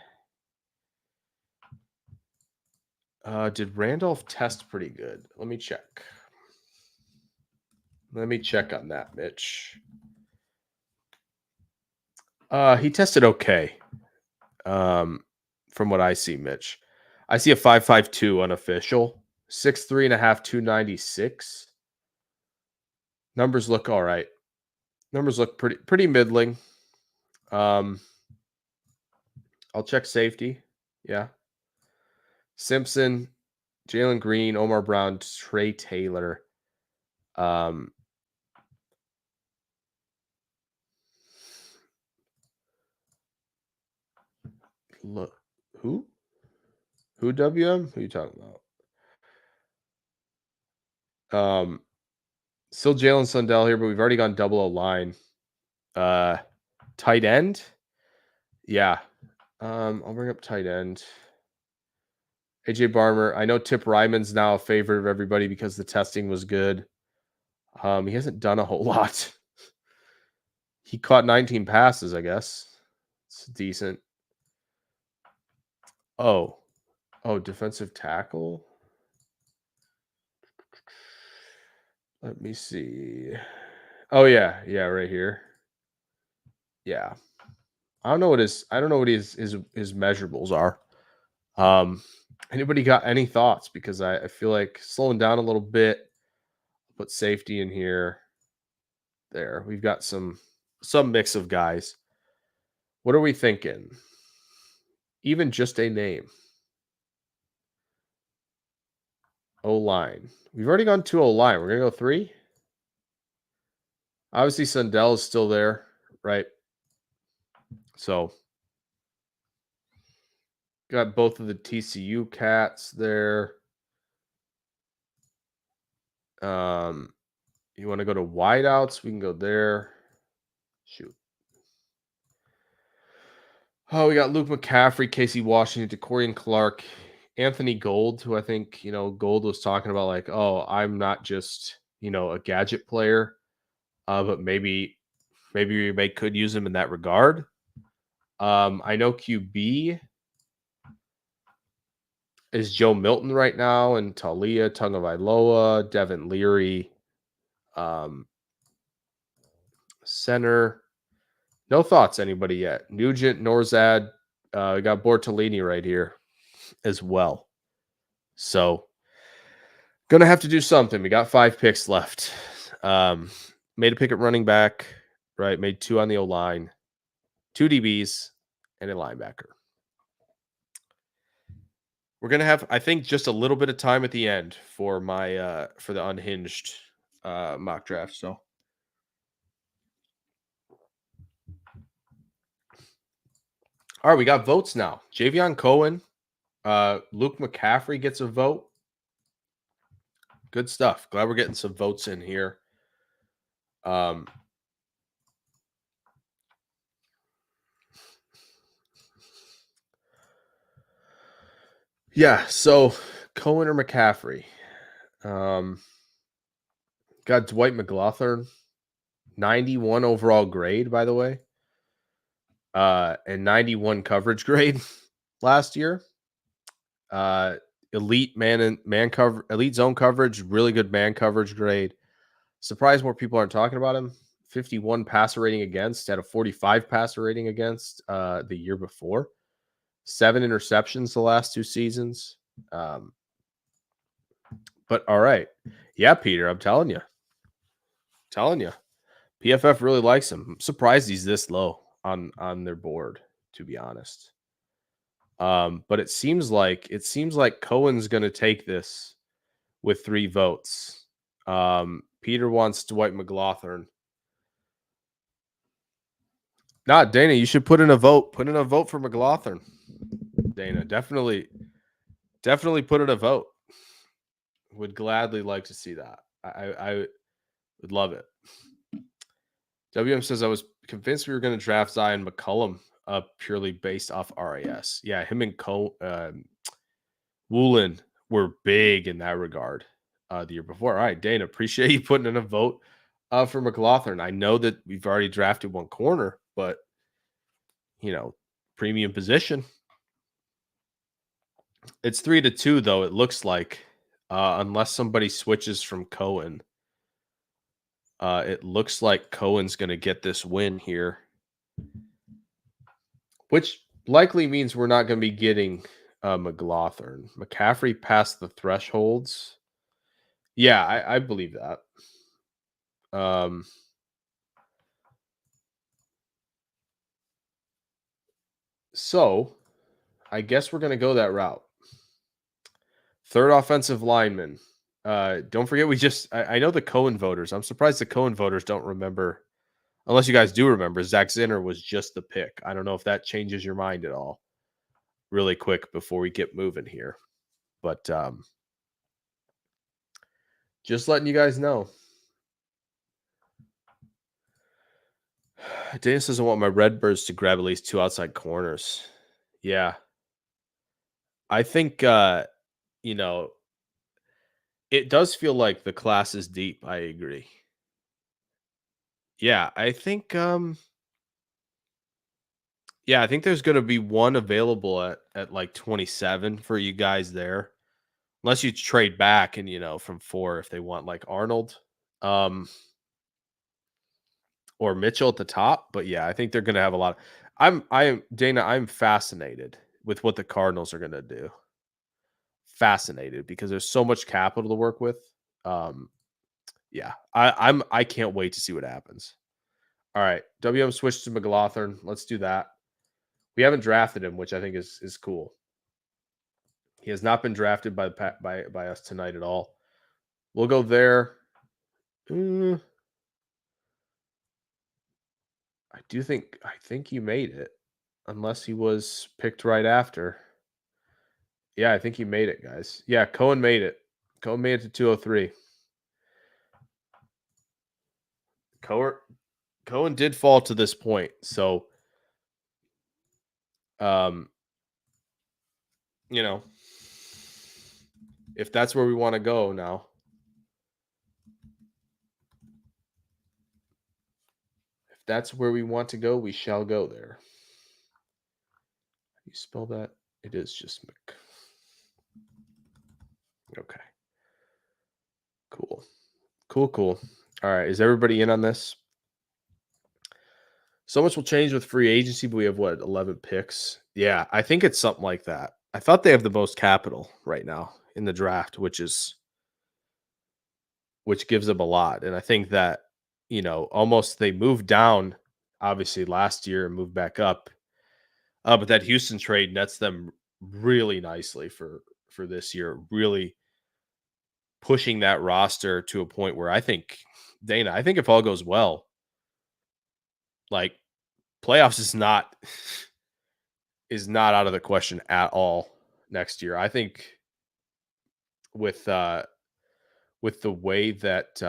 Did Randolph test pretty good? Let me check. Let me check on that, Mitch. He tested okay. From what I see, Mitch. I see a 5.52 unofficial, 6'3.5", 296. Numbers look all right. Numbers look pretty middling. I'll check safety. Yeah. Simpson, Jalen Green, Omar Brown, Trey Taylor. Look, who? Who WM? Who are you talking about? Still Jalen Sundell here, but we've already gone double O line. Tight end? Yeah. I'll bring up tight end. AJ Barmer. I know Tip Ryman's now a favorite of everybody because the testing was good. He hasn't done a whole lot. He caught 19 passes, I guess. It's decent. Oh, defensive tackle. Let me see. Oh yeah, right here. Yeah. I don't know what his measurables are. Anybody got any thoughts? Because I feel like slowing down a little bit. Put safety in here. There. We've got some mix of guys. What are we thinking? Even just a name. O-line. We've already gone 2 O-line. We're going to go 3. Obviously, Sundell is still there, right? So, got both of the TCU cats there. You want to go to wideouts? We can go there. Shoot. Oh, we got Luke McCaffrey, Casey Washington, DeCorian Clark, Anthony Gold, who I think, Gold was talking about like, oh, I'm not just, a gadget player, but maybe we could use him in that regard. I know QB is Joe Milton right now, and Talia, Tagovailoa, Devin Leary, center. No thoughts, anybody yet? Nugent, Norzad, we got Bortolini right here as well. So, gonna have to do something. We got 5 picks left. Made a pick at running back, right? Made 2 on the O line, 2 DBs, and a linebacker. We're gonna have, I think, just a little bit of time at the end for my for the Unhinged mock draft. So, all right, we got votes now. Javion Cohen, Luke McCaffrey gets a vote. Good stuff. Glad we're getting some votes in here. Yeah, so Cohen or McCaffrey. Got Dwight McLaughlin, 91 overall grade, by the way. And 91 coverage grade last year. Elite man cover, elite zone coverage, really good man coverage grade. Surprised more people aren't talking about him. 51 passer rating against, had a 45 passer rating against the year before. 7 interceptions the last 2 seasons. But all right. Yeah, Peter, I'm telling you. PFF really likes him. I'm surprised he's this low on their board, to be honest. But it seems like Cohen's going to take this with 3 votes. Peter wants Dwight McLaughlin. Not Dana. You should put in a vote. Put in a vote for McLaughlin. Dana, definitely put in a vote. Would gladly like to see that. I would love it. WM says I was convinced we were going to draft Zion McCullum purely based off RAS. Yeah, him and Woolen were big in that regard the year before. All right, Dana, appreciate you putting in a vote for McLaughlin. I know that we've already drafted one corner, but premium position. It's 3-2 though, it looks like, unless somebody switches from Cohen. It looks like Cohen's gonna get this win here, which likely means we're not gonna be getting, McLaughlin. McCaffrey passed the thresholds. Yeah, I believe that. Um, so I guess we're gonna go that route. Third offensive lineman. Don't forget I know the Cohen voters. I'm surprised the Cohen voters don't remember, unless you guys do remember, Zach Zinner was just the pick. I don't know if that changes your mind at all really quick before we get moving here. But just letting you guys know. Dennis doesn't want my Redbirds to grab at least two outside corners. Yeah. I think you know, it does feel like the class is deep. I agree. Yeah, I think there's gonna be one available at like 27 for you guys there. Unless you trade back and from 4 if they want like Arnold. Um or Mitchell at the top. But yeah, I think they're gonna have a lot. I am Dana, I'm fascinated with what the Cardinals are gonna do. Fascinated because there's so much capital to work with. Um, yeah, I can't wait to see what happens. All right, WM switched to McLaughlin. Let's do that. We haven't drafted him, which I think is cool. He has not been drafted by us tonight at all. We'll go there. I think he made it, unless he was picked right after. Yeah, I think he made it, guys. Yeah, Cohen made it. Cohen made it to 203. Cohen Cohen did fall to this point, so um, you know, if that's where we want to go now, if that's where we want to go, we shall go there. How do you spell that? It is just Mc. Okay. Cool. Cool. All right. Is everybody in on this? So much will change with free agency, but we have what, 11 picks? Yeah, I think it's something like that. I thought they have the most capital right now in the draft, which gives them a lot. And I think that, almost they moved down obviously last year and moved back up. But that Houston trade nets them really nicely for this year, really pushing that roster to a point where I think Dana, I think if all goes well, like playoffs is not out of the question at all next year. I think with uh with the way that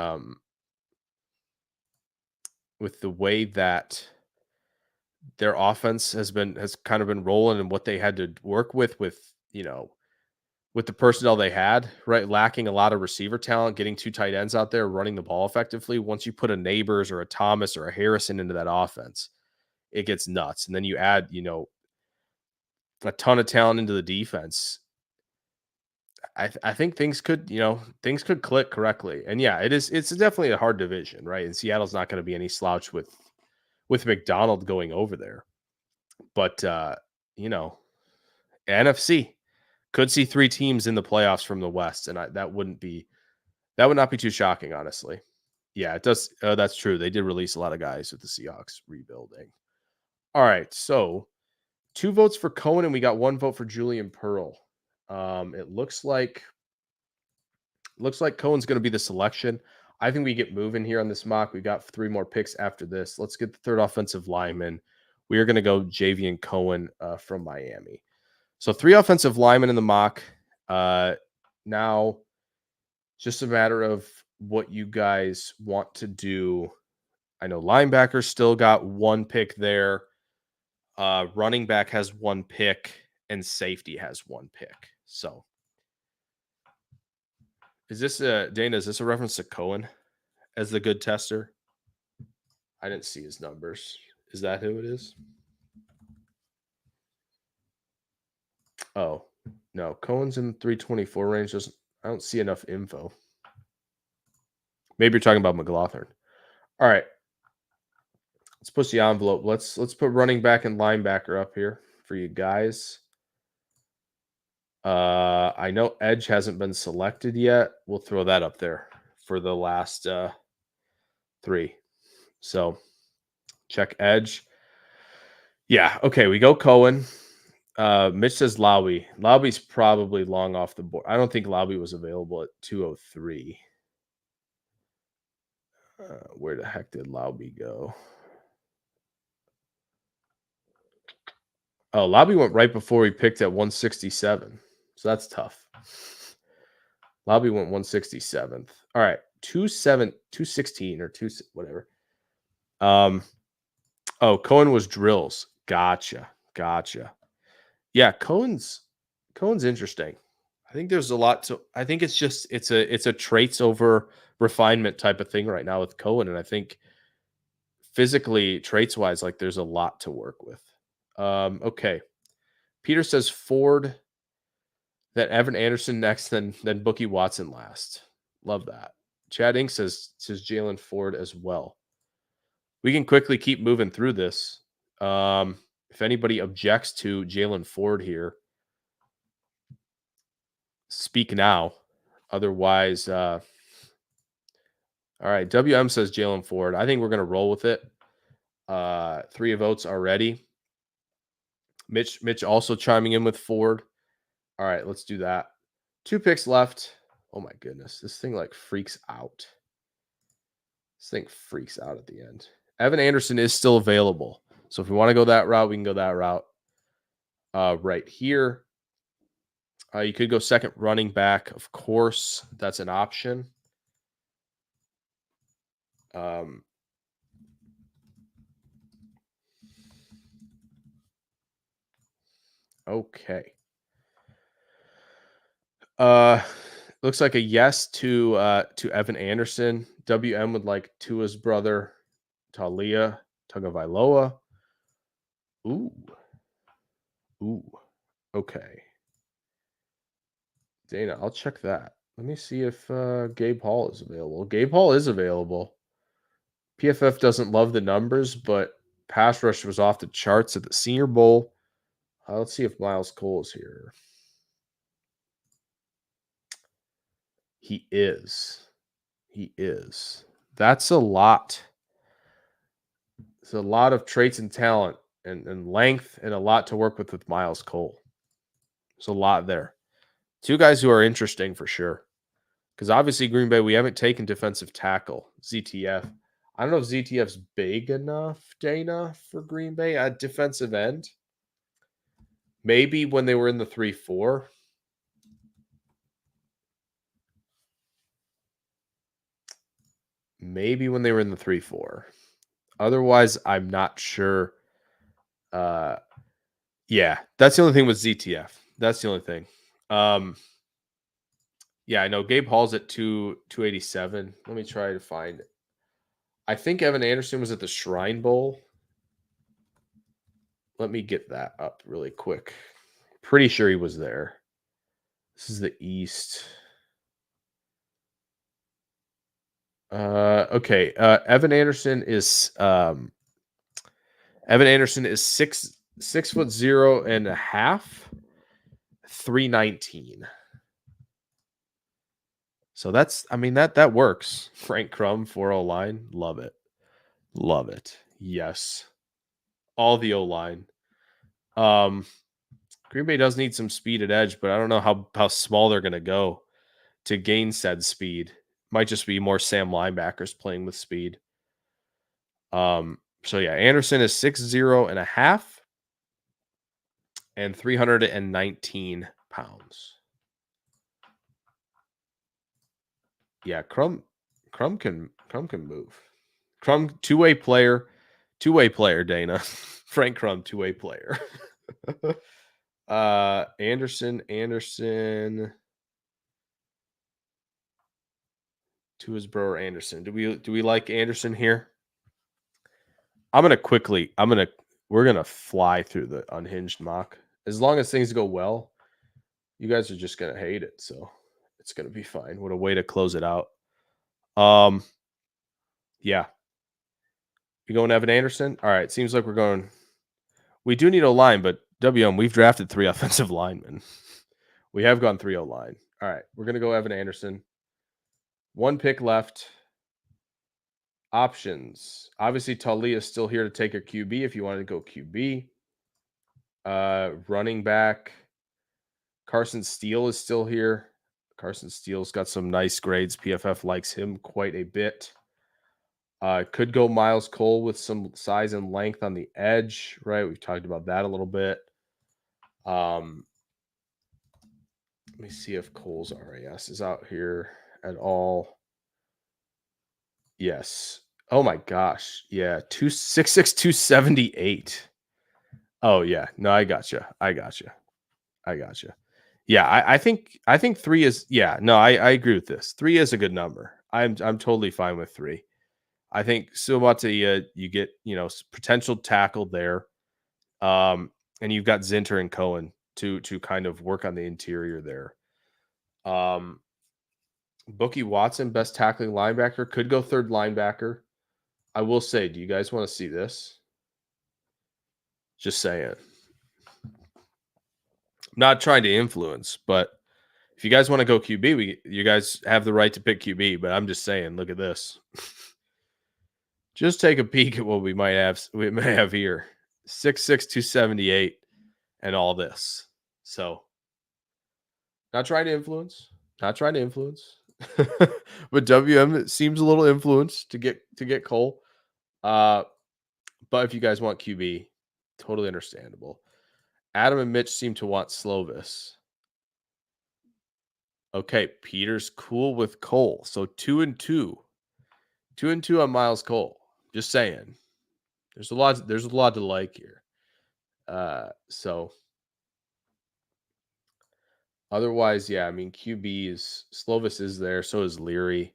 with the way that their offense has kind of been rolling and what they had to work with the personnel they had, right? Lacking a lot of receiver talent, getting two tight ends out there, running the ball effectively. Once you put a Neighbors or a Thomas or a Harrison into that offense, it gets nuts. And then you add, a ton of talent into the defense. I think things could click correctly. And yeah, it's definitely a hard division, right? And Seattle's not going to be any slouch with McDonald going over there. But you know, NFC could see 3 teams in the playoffs from the West, and that would not be too shocking, honestly. Yeah, it does. That's true. They did release a lot of guys with the Seahawks rebuilding. All right, so 2 votes for Cohen, and we got 1 vote for Julian Pearl. It looks like Cohen's going to be the selection. I think we get moving here on this mock. We've got 3 more picks after this. Let's get the third offensive lineman. We are going to go Javian Cohen from Miami. So 3 offensive linemen in the mock. Now, just a matter of what you guys want to do. I know linebacker still got 1 pick there. Running back has 1 pick, and safety has 1 pick. So, Dana? Is this a reference to Cohen as the good tester? I didn't see his numbers. Is that who it is? Oh, No, Cohen's in the 324 range. I don't see enough info. Maybe you're talking about McLaughlin. All right. Let's push the envelope. Let's put running back and linebacker up here for you guys. I know edge hasn't been selected yet. We'll throw that up there for the last 3. So check edge. Yeah, okay, we go Cohen. Mitch says Lowy. Lowy's probably long off the board. I don't think Lowy was available at 203. Where the heck did Lowy go? Oh, Lobby went right before he picked at 167. So that's tough. Lobby went 167th. All right. 216 or 2 whatever. Oh, Cohen was drills. Gotcha. Yeah, Cohen's interesting. I think there's a lot to I think it's just it's a traits over refinement type of thing right now with Cohen. And I think physically, traits wise, like there's a lot to work with. Okay. Peter says Ford, then Evan Anderson next, then Bookie Watson last. Love that. Chad Inc. says Jalen Ford as well. We can quickly keep moving through this. If anybody objects to Jalen Ford here, speak now. Otherwise, all right. WM says Jalen Ford. I think we're going to roll with it. 3 votes already. Mitch also chiming in with Ford. All right, let's do that. 2 picks left. Oh my goodness. This thing like freaks out. This thing freaks out at the end. Evan Anderson is still available. So if we want to go that route, we can go that route. Right here. You could go second running back. Of course, that's an option. Okay. Looks like a yes to Evan Anderson. WM would like Tua's brother, Talia Tagovailoa. Ooh. Okay. Dana, I'll check that. Let me see if Gabe Hall is available. Gabe Hall is available. PFF doesn't love the numbers, but pass rush was off the charts at the Senior Bowl. Let's see if Miles Cole is here. He is. That's a lot. It's a lot of traits and talent and length and a lot to work with Miles Cole. There's a lot there. 2 guys who are interesting for sure. Because obviously Green Bay, we haven't taken defensive tackle, ZTF. I don't know if ZTF's big enough, Dana, for Green Bay at defensive end. Maybe when they were in the 3-4. Maybe when they were in the 3-4. Otherwise, I'm not sure. Yeah, that's the only thing with ZTF. That's the only thing. Yeah, I know Gabe Hall's at 287. Let me try to find it. I think Evan Anderson was at the Shrine Bowl. Let me get that up really quick. Pretty sure he was there. This is the East. Okay. Evan Anderson is 6'0.5", 319. So that works. Frank Crum, 4-0 line. Love it. Yes. All the O-line. Green Bay does need some speed at edge, but I don't know how small they're going to go to gain said speed. Might just be more Sam linebackers playing with speed. So yeah, Anderson is 6'0.5" and 319 pounds. Yeah, Crum can move. Crum, two-way player, Dana. Frank Crum, two-way player. Anderson to his brother Anderson. Do we like Anderson here? We're gonna fly through the Unhinged mock. As long as things go well, You guys are just gonna hate it, so it's gonna be fine. What a way to close it out. Um, yeah. You going Evan Anderson? All right. Seems like we're going. We do need a line, but WM, we've drafted 3 offensive linemen. We have gone 3 line. All right. We're gonna go Evan Anderson. 1 pick left. Options. Obviously, Talia is still here to take a QB if you wanted to go QB. Running back. Carson Steele is still here. Carson Steele's got some nice grades. PFF likes him quite a bit. Could go Miles Cole with some size and length on the edge, right? We've talked about that a little bit. Let me see if Cole's RAS is out here at all. Yes. Oh my gosh. Yeah. 266, 278. Oh yeah. No, I gotcha. Yeah, I think 3 is no, I agree with this. 3 is a good number. I'm totally fine with 3. I think Suamataia, you get, potential tackle there. And you've got Zinter and Cohen to kind of work on the interior there. Bookie Watson, best tackling linebacker, could go third linebacker. I will say, do you guys want to see this? Just saying. Not trying to influence, but if you guys want to go QB, you guys have the right to pick QB, but I'm just saying, look at this. Just take a peek at what we may have here. 6'6", 278, and all this. So not trying to influence. But WM seems a little influenced to get Cole. But if you guys want QB, totally understandable. Adam and Mitch seem to want Slovis. Okay, Peter's cool with Cole. So 2 and 2. 2 and 2 on Miles Cole. Just saying. There's a lot to like here. So otherwise, yeah, I mean QB is Slovis is there, so is Leary.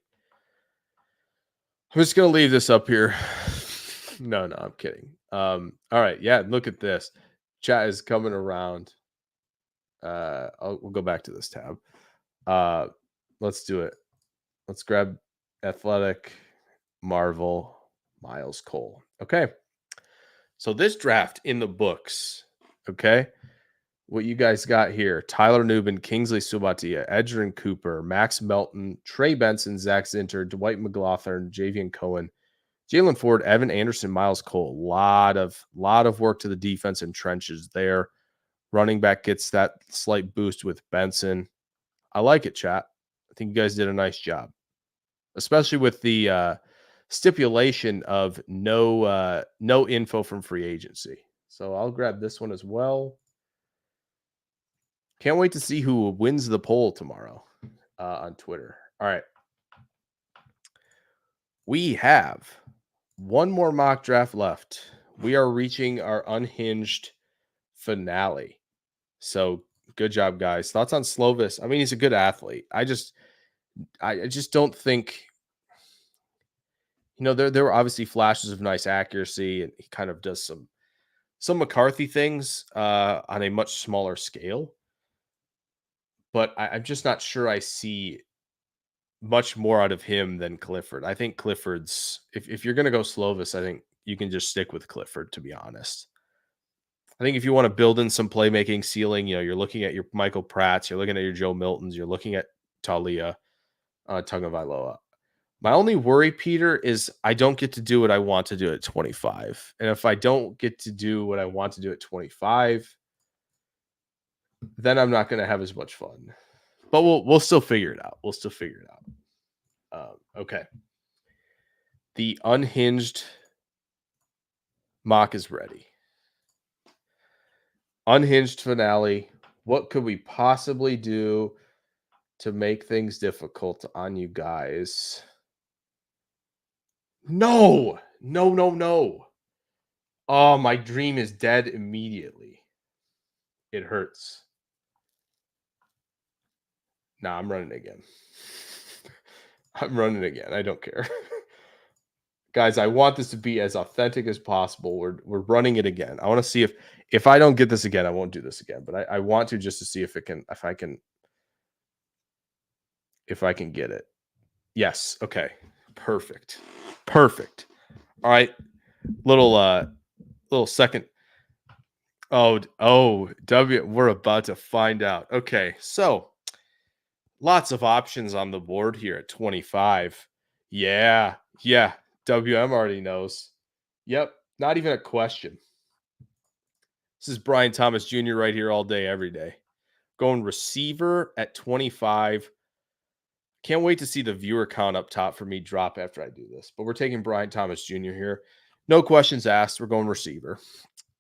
I'm just gonna leave this up here. No, I'm kidding. All right, yeah, look at this. Chat is coming around. We'll go back to this tab. Let's do it. Let's grab Athletic, Marvel, Miles Cole. Okay. So this draft in the books, okay? What you guys got here: Tyler Nubin, Kingsley Subatia, Edgerrin Cooper, Max Melton, Trey Benson, Zach Zinter, Dwight McLaughlin, Javian Cohen, Jalen Ford, Evan Anderson, Miles Cole. Lot of work to the defense and trenches there. Running back gets that slight boost with Benson. I like it, chat. I think you guys did a nice job, especially with the stipulation of no info from free agency. So I'll grab this one as well. Can't wait to see who wins the poll tomorrow on Twitter. All right. We have one more mock draft left. We are reaching our Unhinged finale. So good job, guys. Thoughts on Slovis? I mean, he's a good athlete. I just don't think, there were obviously flashes of nice accuracy, and he kind of does some McCarthy things on a much smaller scale. But I'm just not sure I see much more out of him than Clifford. I think Clifford's, if you're going to go Slovis, I think you can just stick with Clifford, to be honest. I think if you want to build in some playmaking ceiling, you're looking at your Michael Pratts, you're looking at your Joe Miltons, you're looking at Talia Tagovailoa. My only worry, Peter, is I don't get to do what I want to do at 25. And if I don't get to do what I want to do at 25, then I'm not going to have as much fun. But we'll still figure it out. Okay. The Unhinged mock is ready. Unhinged finale. What could we possibly do to make things difficult on you guys? No. Oh, my dream is dead immediately. It hurts. Nah, I'm running again. I don't care. Guys, I want this to be as authentic as possible. We're running it again. I want to see if I don't get this again, I won't do this again. But I want to just to see if I can get it. Yes. Okay. Perfect. Perfect. All right. Little second. We're about to find out. Okay. So lots of options on the board here at 25. Yeah. Yeah. WM already knows. Yep. Not even a question. This is Brian Thomas Jr. right here all day, every day. Going receiver at 25. Can't wait to see the viewer count up top for me drop after I do this. But we're taking Brian Thomas Jr. here. No questions asked. We're going receiver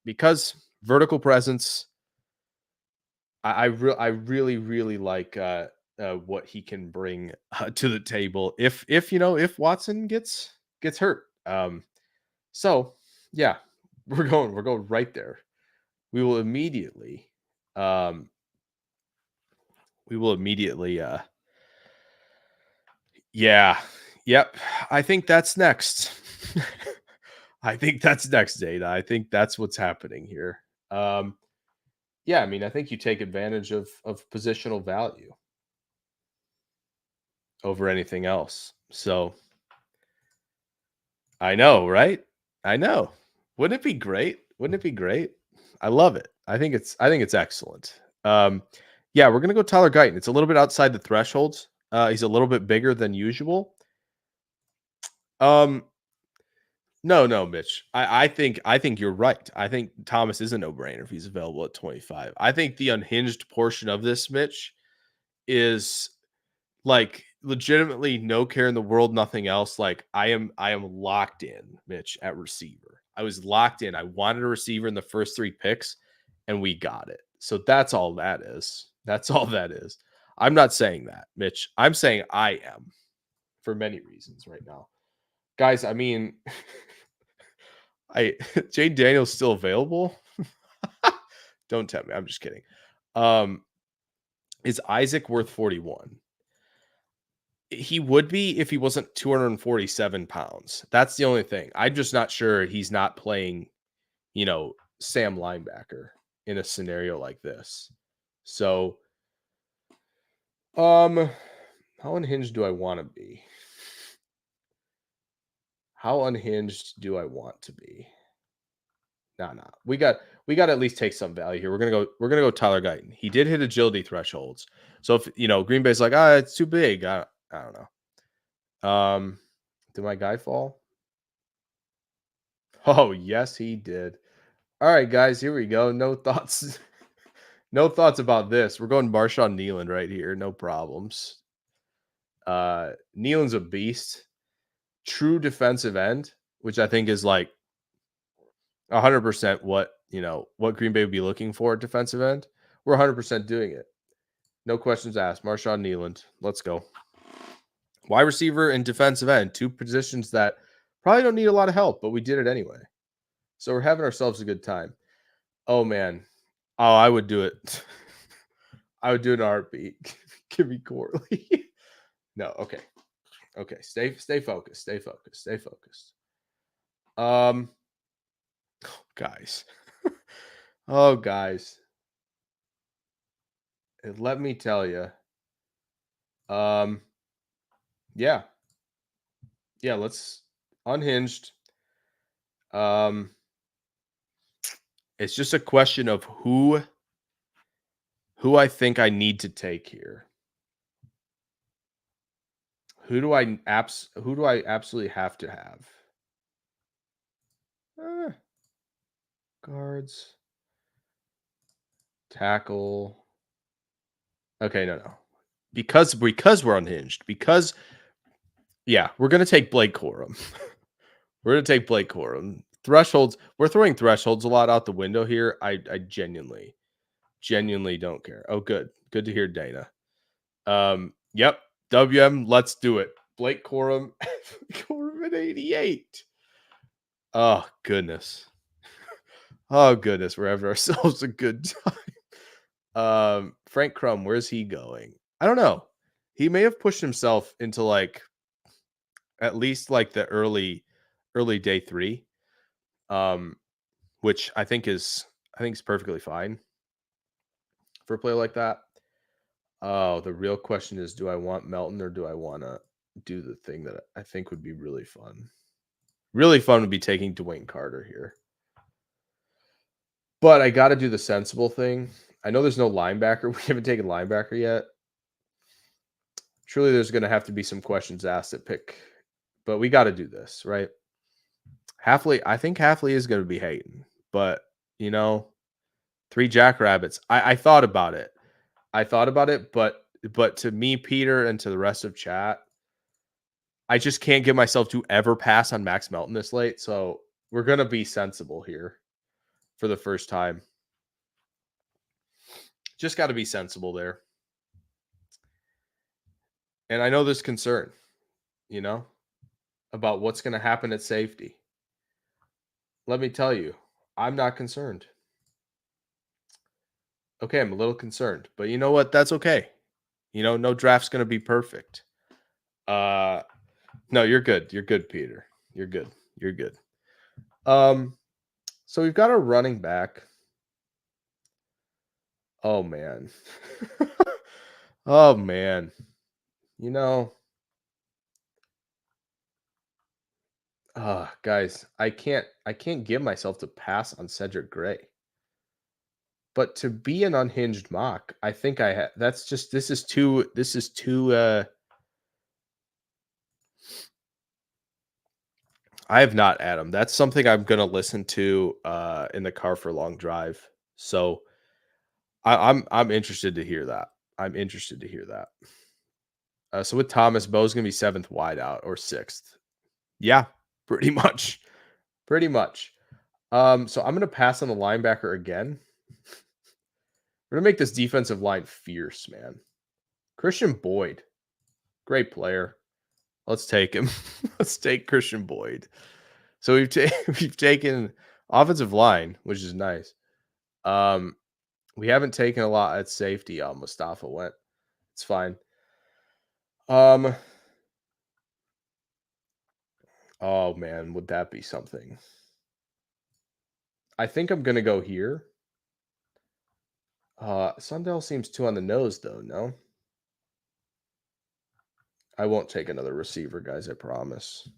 because vertical presence. I really really like what he can bring to the table. If Watson gets hurt. So yeah, we're going right there. We will immediately um we will immediately yeah. Yep. I think that's next. I think that's next, Data. I think that's what's happening here. Um, yeah, I mean, I think you take advantage of positional value over anything else. So I know, right? I know. Wouldn't it be great? Wouldn't it be great? I love it. I think it's excellent. Yeah, we're gonna go Tyler Guyton. It's a little bit outside the thresholds. He's a little bit bigger than usual. Um, No, no, Mitch. I think you're right. I think Thomas is a no-brainer if he's available at 25. I think the unhinged portion of this, Mitch, is like legitimately no care in the world, nothing else. Like I am locked in, Mitch, at receiver. I was locked in. I wanted a receiver in the first three picks, and we got it. So that's all that is. That's all that is. I'm not saying that, Mitch. I'm saying I am for many reasons right now. Guys, I mean, I Jane Daniels still available? Don't tempt me. I'm just kidding. Um, is Isaac worth 41? He would be if he wasn't 247 pounds. That's the only thing. I'm just not sure he's not playing, Sam linebacker in a scenario like this. So, um, how unhinged do I want to be? How unhinged do I want to be? No, no. We got to at least take some value here. We're gonna go Tyler Guyton. He did hit agility thresholds. So if Green Bay's like, it's too big. I don't know. Did my guy fall? Oh, yes, he did. All right, guys, here we go. No thoughts. No thoughts about this. We're going Marshawn Nealon right here. No problems. Nealon's a beast. True defensive end, which I think is like 100% what Green Bay would be looking for at defensive end. We're 100% doing it. No questions asked. Marshawn Nealand. Let's go. Wide receiver and defensive end, two positions that probably don't need a lot of help, but we did it anyway. So we're having ourselves a good time. Oh man. Oh, I would do it. I would do it in a heartbeat. Give me Corley. No, okay. Okay. Stay focused. Stay focused. Stay focused. Um guys. Oh guys. And let me tell you. Um yeah. Yeah, let's unhinged. Um it's just a question of who I think I need to take here. Who do I absolutely have to have? Uh, guards, tackle. Okay, no. Because we're unhinged. Because yeah, we're gonna take Blake Corum. We're gonna take Blake Corum. Thresholds. We're throwing thresholds a lot out the window here. I genuinely don't care. Oh, good. Good to hear, Dana. Yep. WM, let's do it. Blake Corum. Corum at 88. Oh, goodness. Oh, goodness. We're having ourselves a good time. Frank Crum, where's he going? I don't know. He may have pushed himself into like at least like the early early day 3, um, which I think is perfectly fine for a play like that. Oh, the real question is, do I want Melton or do I wanna do the thing that I think would be really fun? Really fun would be taking Dwayne Carter here. But I gotta do the sensible thing. I know there's no linebacker. We haven't taken linebacker yet. Truly, there's gonna have to be some questions asked at pick, but we gotta do this, right? Halfley, I think Halfley is gonna be hating, but, you know, 3 jackrabbits. I thought about it. I thought about it, but to me, Peter, and to the rest of chat, I just can't get myself to ever pass on Max Melton this late, so we're gonna be sensible here for the first time. Just gotta be sensible there. And I know there's concern, you know, about what's gonna happen at safety. Let me tell you, I'm not concerned. Okay, I'm a little concerned, but you know what? That's okay. You know, no draft's gonna be perfect. Uh no, you're good. You're good, Peter. You're good. You're good. Um, so we've got a running back. Oh man. Oh man. You know, guys, I can't give myself to pass on Cedric Gray. But to be an unhinged mock, I think that's just this is too I have not, Adam. That's something I'm gonna listen to in the car for a long drive. So I'm interested to hear that. I'm interested to hear that. So with Thomas, Bo's gonna be seventh wide out or sixth. Yeah, pretty much. Pretty much. So I'm gonna pass on the linebacker again. We're gonna make this defensive line fierce, man. Christian Boyd, great player. Let's take him. Let's take Christian Boyd. So we've taken offensive line, which is nice. Um, we haven't taken a lot at safety. Mustafa went. It's fine. Um, oh man, would that be something? I think I'm gonna go here. Sundell seems too on the nose, though. No, I won't take another receiver, guys. I promise.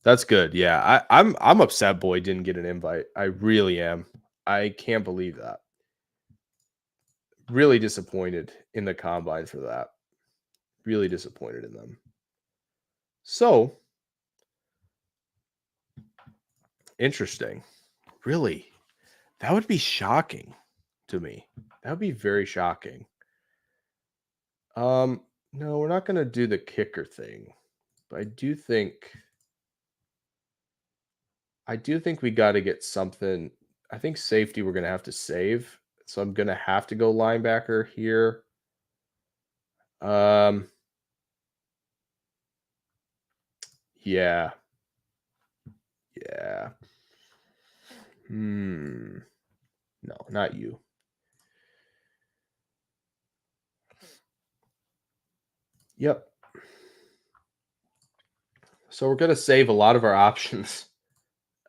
That's good. Yeah, I'm upset Boyd didn't get an invite. I really am. I can't believe that. Really disappointed in the combine for that. Really disappointed in them. So interesting. Really, that would be shocking to me. That would be very shocking. No, we're not going to do the kicker thing, but I do think we got to get something. I think safety we're going to have to save, so I'm going to have to go linebacker here. Um, yeah, yeah. No, not you. Yep. So we're going to save a lot of our options.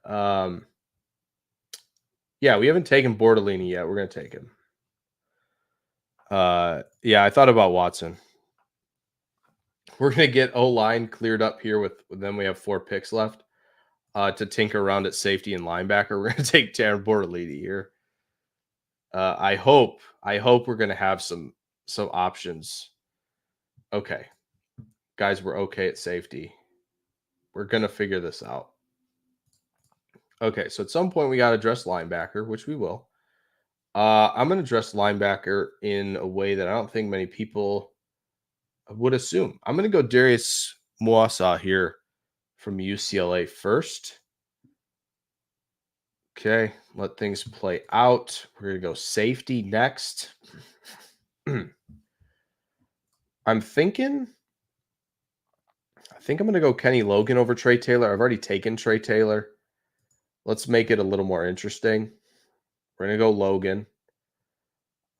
Um, yeah, we haven't taken Bortolini yet. We're going to take him. Yeah, I thought about Watson. We're going to get O-line cleared up here then we have 4 picks left. To tinker around at safety and linebacker, we're going to take Taryn Bortolini here. I hope we're going to have some options. Okay, guys, we're okay at safety. We're going to figure this out. Okay, so at some point we got to address linebacker, which we will. I'm going to address linebacker in a way that I don't think many people would assume. I'm going to go Darius Muasa here from UCLA first. Okay, let things play out. We're going to go safety next. I think I'm going to go Kenny Logan over Trey Taylor. I've already taken Trey Taylor. Let's make it a little more interesting. We're going to go Logan.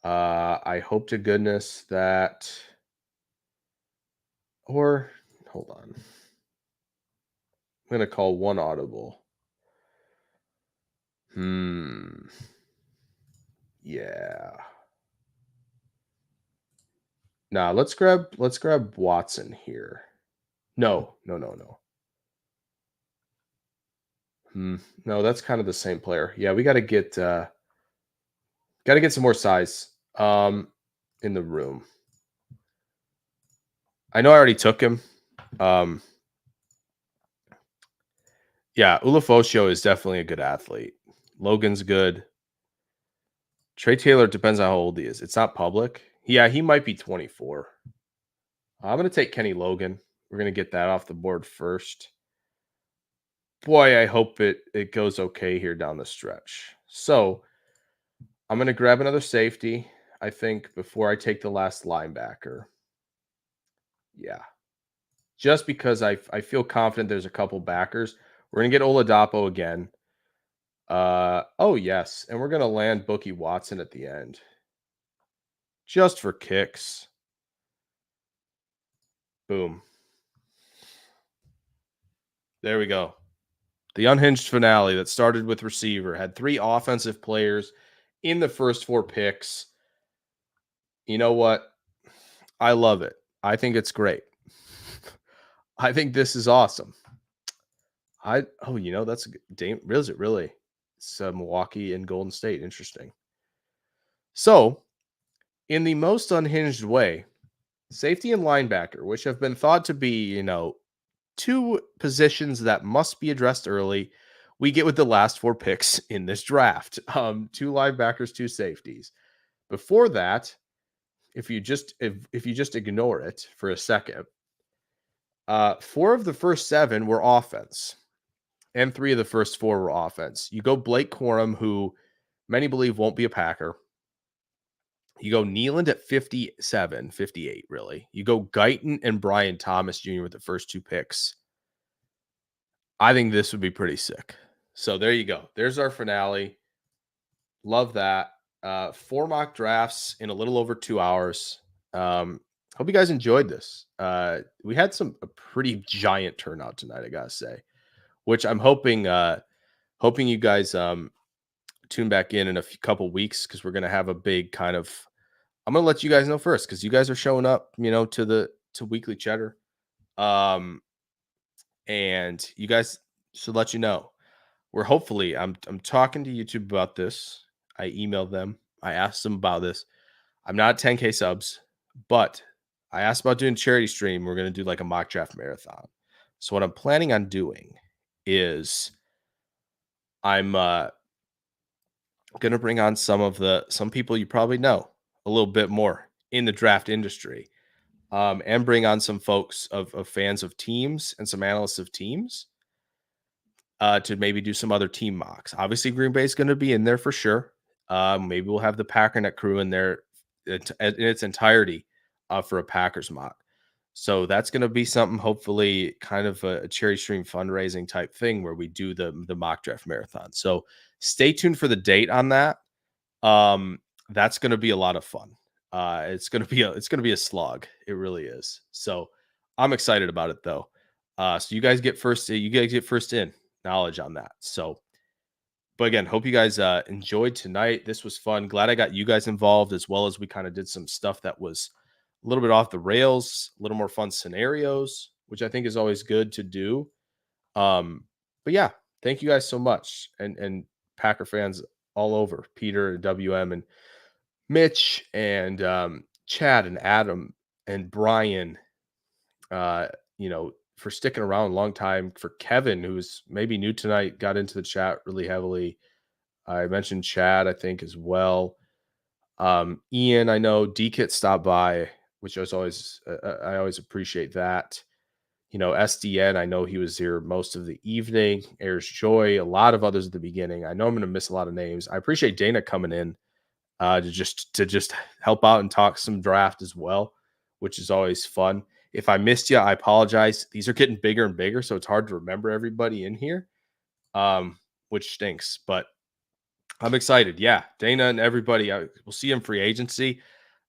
I hope to goodness that, or hold on. gonna call one audible. Hmm. Yeah. Nah, let's grab Watson here. No, no, no, no. Hmm. No, that's kind of the same player. Yeah, we gotta get some more size in the room. I know I already took him. Um, yeah, Ulafosio is definitely a good athlete. Logan's good. Trey Taylor depends on how old he is. It's not public. Yeah, he might be 24. I'm gonna take Kenny Logan. We're gonna get that off the board first. Boy, I hope it goes okay here down the stretch. So I'm gonna grab another safety. I think before I take the last linebacker. Yeah, just because I feel confident there's a couple backers. We're gonna get Oladapo again. Oh yes, and we're gonna land Bookie Watson at the end, just for kicks. Boom. There we go. The unhinged finale that started with receiver had three offensive players in the first four picks. You know what? I love it. I think it's great. I think this is awesome. That's a good is it really? It's Milwaukee and Golden State. Interesting. So, in the most unhinged way, safety and linebacker, which have been thought to be, two positions that must be addressed early, we get with the last four picks in this draft. Two linebackers, two safeties. Before that, if you just ignore it for a second, four of the first seven were offense, and three of the first four were offense. You go Blake Corum, who many believe won't be a Packer. You go Nealand at 57, 58, really. You go Guyton and Brian Thomas Jr. with the first two picks. I think this would be pretty sick. So there you go. There's our finale. Love that. Four mock drafts in a little over 2 hours. Hope you guys enjoyed this. We had a pretty giant turnout tonight, I gotta say, which I'm hoping you guys tune back in a couple weeks because we're gonna have a big kind of. I'm gonna let you guys know first because you guys are showing up, to weekly cheddar. Um, and you guys should let you know. We're hopefully I'm talking to YouTube about this. I emailed them. I asked them about this. I'm not 10K subs, but I asked about doing a charity stream. We're gonna do like a mock draft marathon. So what I'm planning on doing is I'm gonna bring on some people you probably know a little bit more in the draft industry. And bring on some folks of fans of teams and some analysts of teams to maybe do some other team mocks. Obviously, Green Bay is going to be in there for sure. Maybe we'll have the Packernet crew in there in its entirety for a Packers mock. So that's going to be something, hopefully, kind of a cherry stream fundraising type thing where we do the mock draft marathon. So stay tuned for the date on that. Um, that's going to be a lot of fun. It's gonna be a slog. It really is. So I'm excited about it though. So you guys get first. You guys get first in knowledge on that. So, but again, hope you guys enjoyed tonight. This was fun. Glad I got you guys involved as well as we kind of did some stuff that was a little bit off the rails, a little more fun scenarios, which I think is always good to do. But yeah, thank you guys so much, and Packer fans all over, Peter and WM and Mitch and Chad and Adam and Brian, uh, for sticking around a long time. For Kevin, who's maybe new tonight, got into the chat really heavily. I mentioned Chad, I think, as well. Ian, I know D-Kit stopped by, which I always appreciate that. SDN, I know he was here most of the evening. Airs Joy, a lot of others at the beginning. I know I'm going to miss a lot of names. I appreciate Dana coming in to just help out and talk some draft as well, which is always fun. If I missed you, I apologize. These are getting bigger and bigger, so it's hard to remember everybody in here, which stinks. But I'm excited. Yeah, Dana and everybody. We'll see in free agency.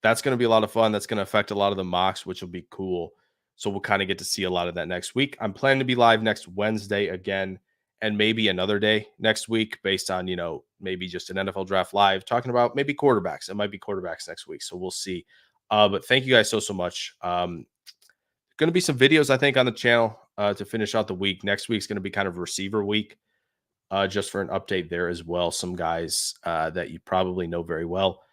That's going to be a lot of fun. That's going to affect a lot of the mocks, which will be cool. So we'll kind of get to see a lot of that next week. I'm planning to be live next Wednesday again, and maybe another day next week based on, maybe just an NFL draft live talking about maybe quarterbacks. It might be quarterbacks next week. So we'll see. But thank you guys so much. Going to be some videos, I think, on the channel to finish out the week. Next week's going to be kind of receiver week, just for an update there as well. Some guys that you probably know very well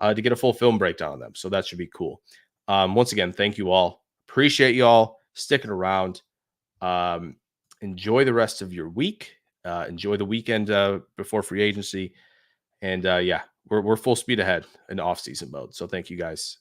to get a full film breakdown on them. So that should be cool. Once again, thank you all. Appreciate you all sticking around. Enjoy the rest of your week. Enjoy the weekend before free agency. And yeah, we're full speed ahead in off-season mode. So thank you guys.